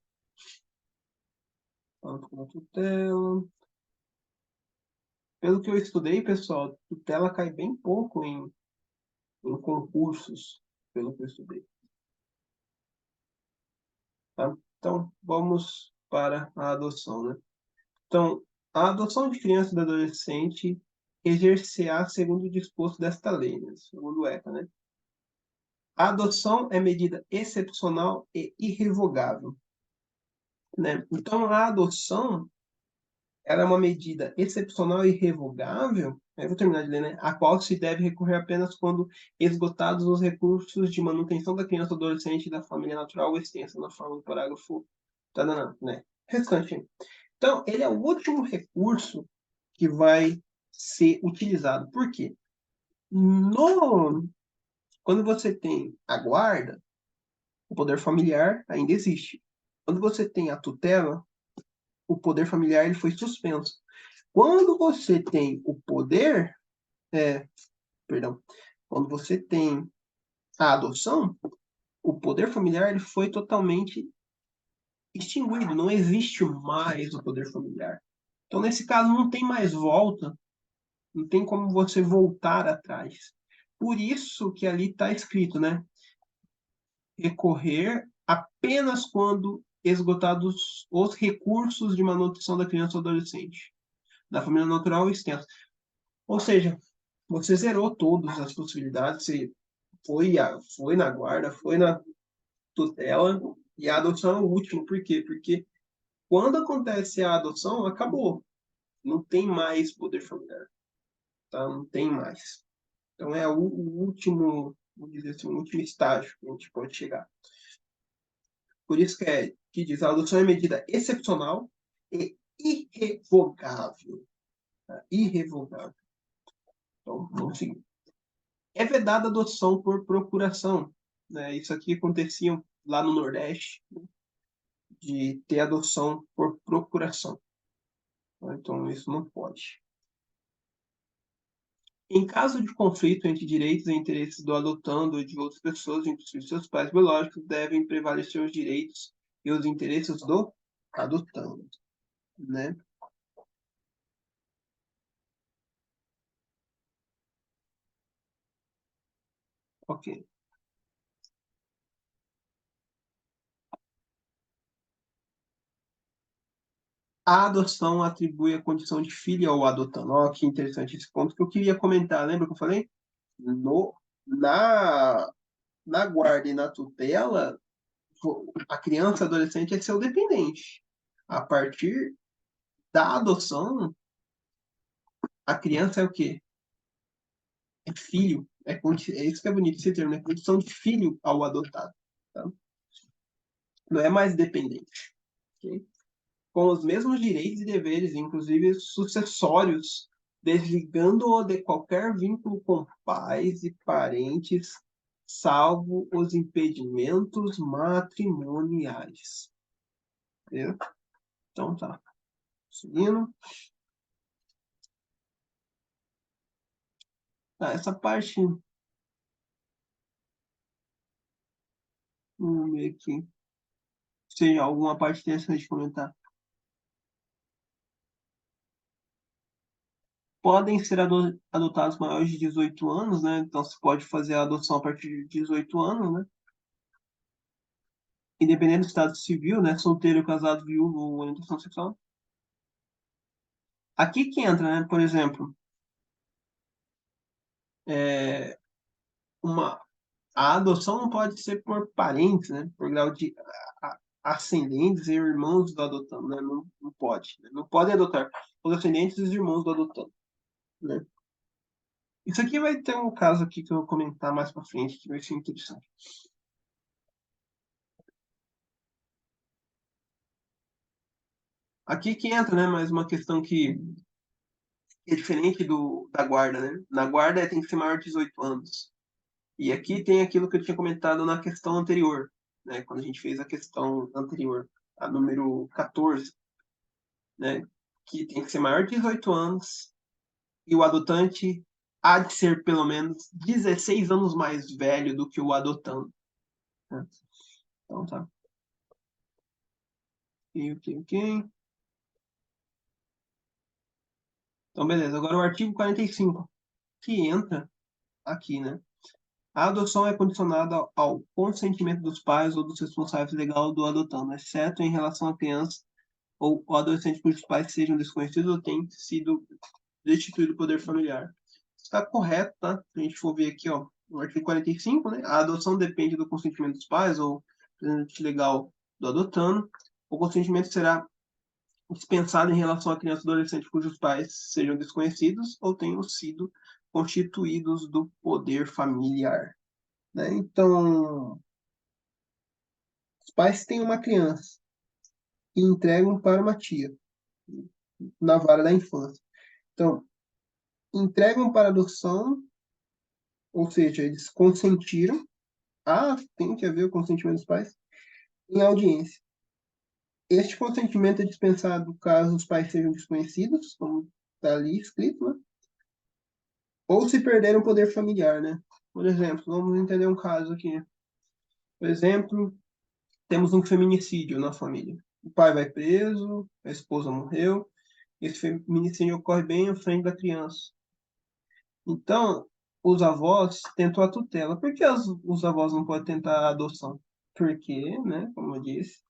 Fala um pouco da tutela. Pelo que eu estudei, pessoal, tutela cai bem pouco em concursos, pelo que eu estudei. Tá? Então, vamos para a adoção, né? Então, a adoção de criança e de adolescente exercer-á segundo o disposto desta lei, né? Segundo o ECA, né? A adoção é medida excepcional e irrevogável, né? Então, a adoção ela é uma medida excepcional e irrevogável, eu vou terminar de ler, né? A qual se deve recorrer apenas quando esgotados os recursos de manutenção da criança ou adolescente e da família natural ou extensa, na forma do parágrafo né? Restante. Então, ele é o último recurso que vai ser utilizado. Por quê? No, quando você tem a guarda, o poder familiar ainda existe. Quando você tem a tutela, o poder familiar ele foi suspenso. Quando você tem o poder, perdão, quando você tem a adoção, o poder familiar ele foi totalmente extinguido, não existe mais o poder familiar. Então, nesse caso, não tem mais volta, não tem como você voltar atrás. Por isso que ali está escrito, né? Recorrer apenas quando esgotados os recursos de manutenção da criança ou adolescente, da família natural e extensa. Ou seja, você zerou todas as possibilidades, você foi na guarda, foi na tutela, e a adoção é o último. Por quê? Porque quando acontece a adoção, acabou. Não tem mais poder familiar. Tá? Não tem mais. Então é o último, vamos dizer assim, o último estágio que a gente pode chegar. Por isso que diz a adoção é medida excepcional e irrevogável. Tá? Irrevogável. Então, vamos seguir. É vedada a adoção por procuração. Né? Isso aqui acontecia lá no Nordeste, né? De ter adoção por procuração. Então, isso não pode. Em caso de conflito entre direitos e interesses do adotando e de outras pessoas, inclusive seus pais biológicos, devem prevalecer os direitos e os interesses do adotando, né? Ok. A adoção atribui a condição de filho ao adotando. Olha que interessante esse ponto que eu queria comentar. Lembra que eu falei? No, na, na guarda e na tutela, a criança, adolescente é seu dependente. A partir da adoção, a criança é o quê? É filho. É isso que é bonito esse termo, é condição de filho ao adotado. Tá? Não é mais dependente. Ok? Com os mesmos direitos e deveres, inclusive sucessórios, desligando-o de qualquer vínculo com pais e parentes, salvo os impedimentos matrimoniais. Entendeu? Então tá. Seguindo. Tá, essa parte. Vamos ver aqui. Se alguma parte interessante de comentar. Podem ser adotados maiores de 18 anos, né? Então se pode fazer a adoção a partir de 18 anos, né? Independente do estado civil, né? Solteiro, casado, viúvo ou orientação sexual. Aqui que entra, né? Por exemplo, é, uma, a adoção não pode ser por parentes, né? Por grau de ascendentes e irmãos do adotando, né? Não, não pode. Né? Não podem adotar os ascendentes e os irmãos do adotando, né? Isso aqui vai ter um caso aqui que eu vou comentar mais para frente, que vai ser interessante. Aqui que entra, né? Mais uma questão que é diferente da guarda, né? Na guarda tem que ser maior de 18 anos. E aqui tem aquilo que eu tinha comentado na questão anterior, né? Quando a gente fez a questão anterior, a número 14, né? Que tem que ser maior de 18 anos e o adotante há de ser pelo menos 16 anos mais velho do que o adotando. Né? Então tá. Ok, ok, ok. Então beleza. Agora o artigo 45, que entra aqui, né? A adoção é condicionada ao consentimento dos pais ou dos responsáveis legais do adotando, exceto em relação à criança ou adolescente cujos pais sejam desconhecidos ou tenham sido destituído do poder familiar. Está correto, tá? Se a gente for ver aqui, ó, no artigo 45, né? A adoção depende do consentimento dos pais ou representante legal do adotando. O consentimento será dispensado em relação à criança ou adolescente cujos pais sejam desconhecidos ou tenham sido constituídos do poder familiar. Né? Então, os pais têm uma criança e entregam para uma tia na vara da infância. Então, entregam para adoção, ou seja, eles consentiram. Ah, tem que haver o consentimento dos pais em audiência. Este consentimento é dispensado caso os pais sejam desconhecidos, como está ali escrito, né? Ou se perderem o poder familiar, né? Por exemplo, vamos entender um caso aqui. Por exemplo, temos um feminicídio na família. O pai vai preso, a esposa morreu, esse feminicídio ocorre bem à frente da criança. Então, os avós tentam a tutela. Por que os avós não podem tentar a adoção? Porque, né, como eu disse,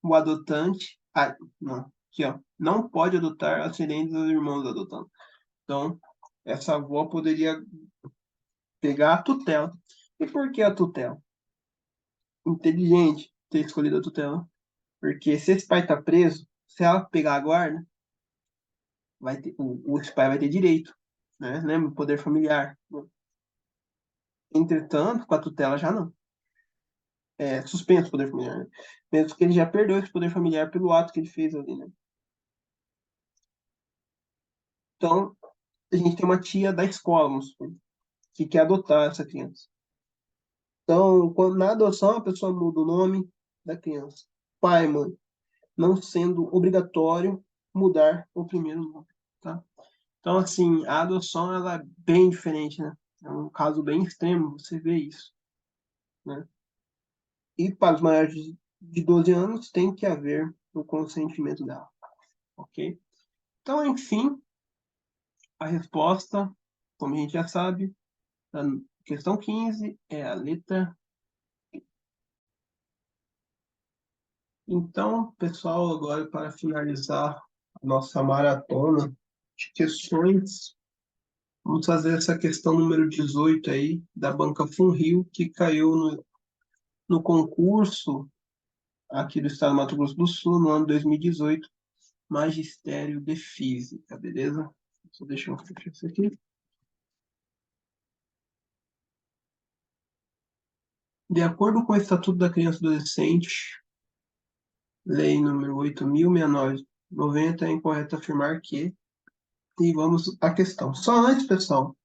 o adotante. Ah, não, aqui, ó, não pode adotar ascendentes dos irmãos adotando. Então, essa avó poderia pegar a tutela. E por que a tutela? Inteligente ter escolhido a tutela. Porque se esse pai tá preso, se ela pegar a guarda, esse pai vai ter direito. Né? Lembra? O poder familiar. Entretanto, com a tutela já não. É suspenso o poder familiar. Né? Mesmo que ele já perdeu esse poder familiar pelo ato que ele fez ali. Né? Então, a gente tem uma tia da escola, vamos supor, que quer adotar essa criança. Então, na adoção, a pessoa muda o nome da criança. Pai, mãe. Não sendo obrigatório mudar o primeiro nome. Tá? Então, assim, a adoção ela é bem diferente, né? É um caso bem extremo, você vê isso, né? E para os maiores de 12 anos tem que haver o consentimento dela, ok? Então, enfim, a resposta, como a gente já sabe, da questão 15 é a letra Então, pessoal, agora para finalizar a nossa maratona de questões, vamos fazer essa questão número 18 aí, da Banca Funrio, que caiu no concurso aqui do estado do Mato Grosso do Sul, no ano 2018, Magistério de Física, beleza? Só deixa eu fechar isso aqui. De acordo com o Estatuto da Criança e do Adolescente, Lei número 8.069/90, é incorreto afirmar que... E vamos à questão. Só antes, pessoal,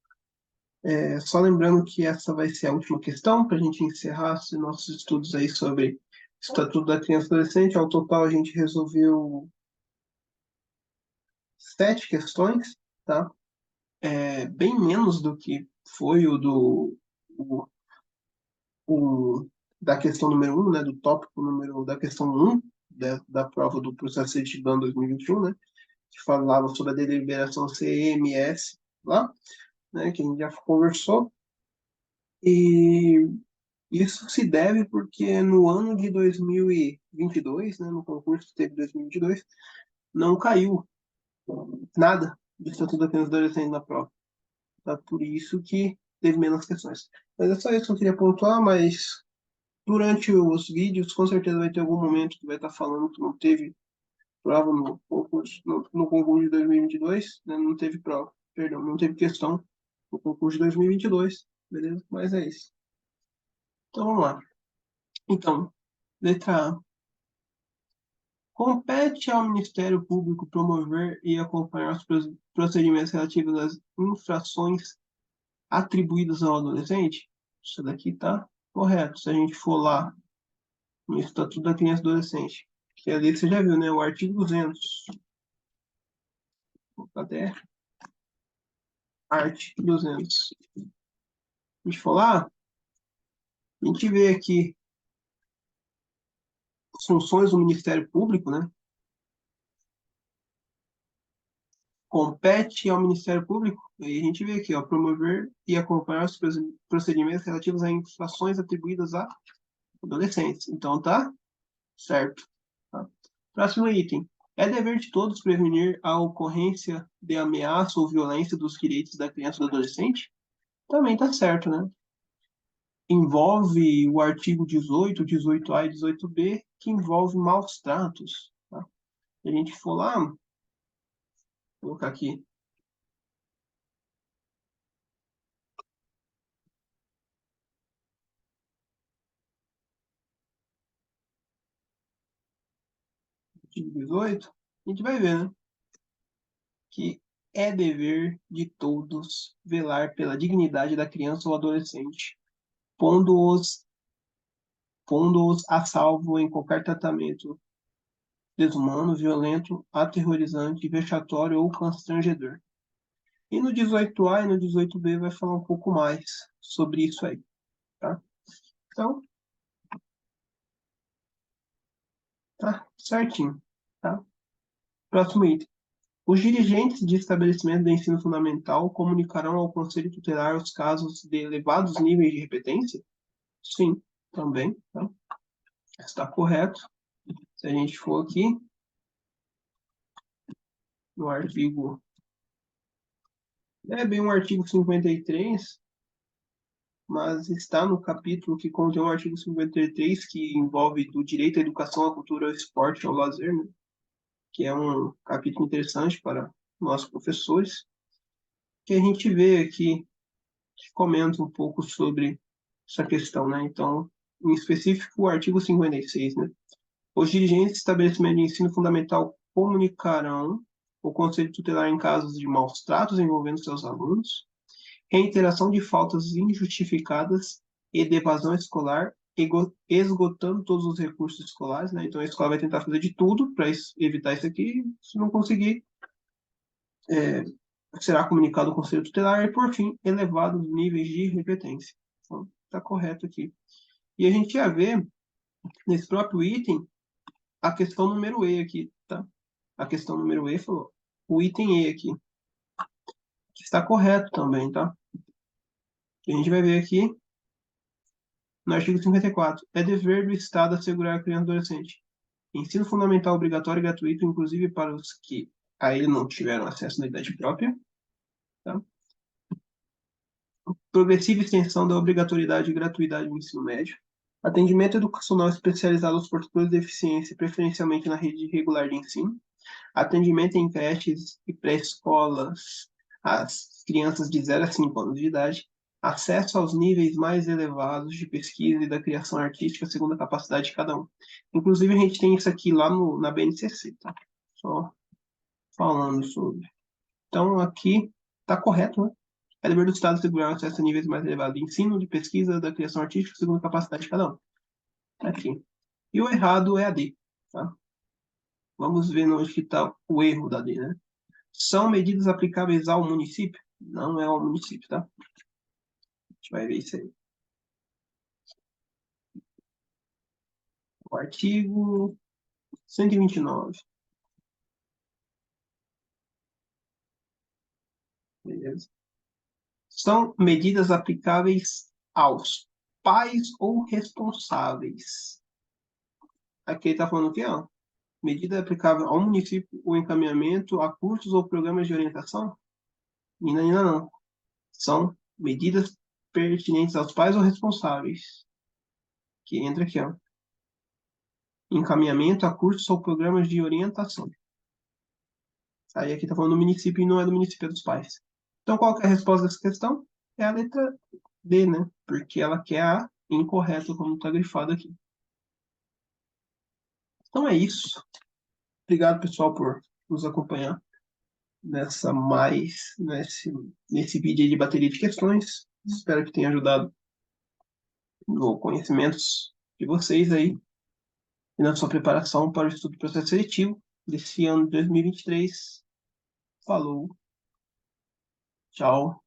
só lembrando que essa vai ser a última questão, para a gente encerrar os nossos estudos aí sobre Estatuto da Criança e do Adolescente. Ao total, a gente resolveu 7 questões, tá? Bem menos do que foi o, o da questão número 1, né? Do tópico número da questão 1 da prova do processo seletivo do ano 2021, né? Que falava sobre a deliberação CEMS lá, né? Que a gente já conversou. E isso se deve porque no ano de 2022, né, no concurso que teve em 2022, não caiu nada do Estatuto da Criança e do Adolescente na prova. Tá? Por isso que teve menos questões. Mas é só isso que eu queria pontuar, mas durante os vídeos, com certeza vai ter algum momento que vai estar falando que não teve prova no concurso de 2022, né? Não teve prova, perdão, não teve questão no concurso de 2022, beleza? Mas é isso. Então vamos lá. Então, letra A. Compete ao Ministério Público promover e acompanhar os procedimentos relativos às infrações atribuídas ao adolescente? Isso daqui está correto. Se a gente for lá no Estatuto da Criança e do Adolescente, que ali você já viu, né? O artigo 200. Cadê? Art 200. A gente for lá, a gente vê aqui as funções do Ministério Público, né? Compete ao Ministério Público, e a gente vê aqui, ó, promover e acompanhar os procedimentos relativos a infrações atribuídas a adolescentes. Então tá certo. Tá? Próximo item. É dever de todos prevenir a ocorrência de ameaça ou violência dos direitos da criança ou do adolescente? Também tá certo, né? Envolve o artigo 18, 18A e 18B, que envolve maus tratos. Tá? Se a gente for lá, vou colocar aqui, artigo 18, a gente vai ver, né? Que é dever de todos velar pela dignidade da criança ou adolescente, pondo-os pondo-os a salvo em qualquer tratamento desumano, violento, aterrorizante, vexatório ou constrangedor. E no 18A e no 18B vai falar um pouco mais sobre isso aí, tá? Então, tá certinho, tá? Próximo item. Os dirigentes de estabelecimento de ensino fundamental comunicarão ao Conselho Tutelar os casos de elevados níveis de repetência? Sim, também, tá? Está correto. Se a gente for aqui no artigo, é bem um artigo 53, mas está no capítulo que contém o artigo 53, que envolve do direito à educação, à cultura, ao esporte e ao lazer, né? Que é um capítulo interessante para nós professores, que a gente vê aqui, que comenta um pouco sobre essa questão, né? Então, em específico, o artigo 56, né? Os dirigentes de estabelecimento de ensino fundamental comunicarão o Conselho Tutelar em casos de maus tratos envolvendo seus alunos, reiteração de faltas injustificadas e de evasão escolar, esgotando todos os recursos escolares, né? Então a escola vai tentar fazer de tudo para evitar isso aqui. Se não conseguir, é, será comunicado ao Conselho Tutelar e, por fim, elevados níveis de repetência. Então, está correto aqui. E a gente já vê nesse próprio item a questão número E aqui, tá? A questão número E falou o item E aqui, que está correto também, tá? A gente vai ver aqui no artigo 54. É dever do Estado assegurar a criança e adolescente Ensino fundamental obrigatório e gratuito, inclusive para os que a ele não tiveram acesso na idade própria. Tá? Progressiva extensão da obrigatoriedade e gratuidade do ensino médio. Atendimento educacional especializado aos portadores de deficiência, preferencialmente na rede regular de ensino. Atendimento em creches e pré-escolas às crianças de 0 a 5 anos de idade. Acesso aos níveis mais elevados de pesquisa e da criação artística segundo a capacidade de cada um. Inclusive, a gente tem isso aqui lá na BNCC, tá? Só falando sobre. Então, aqui está correto, né? É dever do Estado assegurar acesso a níveis mais elevados de ensino, de pesquisa, da criação artística segundo a capacidade de cada um. Aqui. E o errado é a D, tá? Vamos ver onde que está o erro da D, né? São medidas aplicáveis ao município? Não é ao município, tá? A gente vai ver isso aí. O artigo 129. Beleza. São medidas aplicáveis aos pais ou responsáveis. Aqui ele está falando o quê? Ó? Medida aplicável ao município ou encaminhamento a cursos ou programas de orientação? Ainda não. São medidas pertinentes aos pais ou responsáveis. Que entra aqui, ó. Encaminhamento a cursos ou programas de orientação. Aí aqui está falando do município e não é do município, é dos pais. Então, qual que é a resposta dessa questão? É a letra D, né? Porque ela quer a incorreta, como está grifado aqui. Então é isso. Obrigado, pessoal, por nos acompanhar nesse vídeo aí de bateria de questões. Espero que tenha ajudado no conhecimentos de vocês aí e na sua preparação para o estudo do processo seletivo desse ano de 2023. Falou, tchau.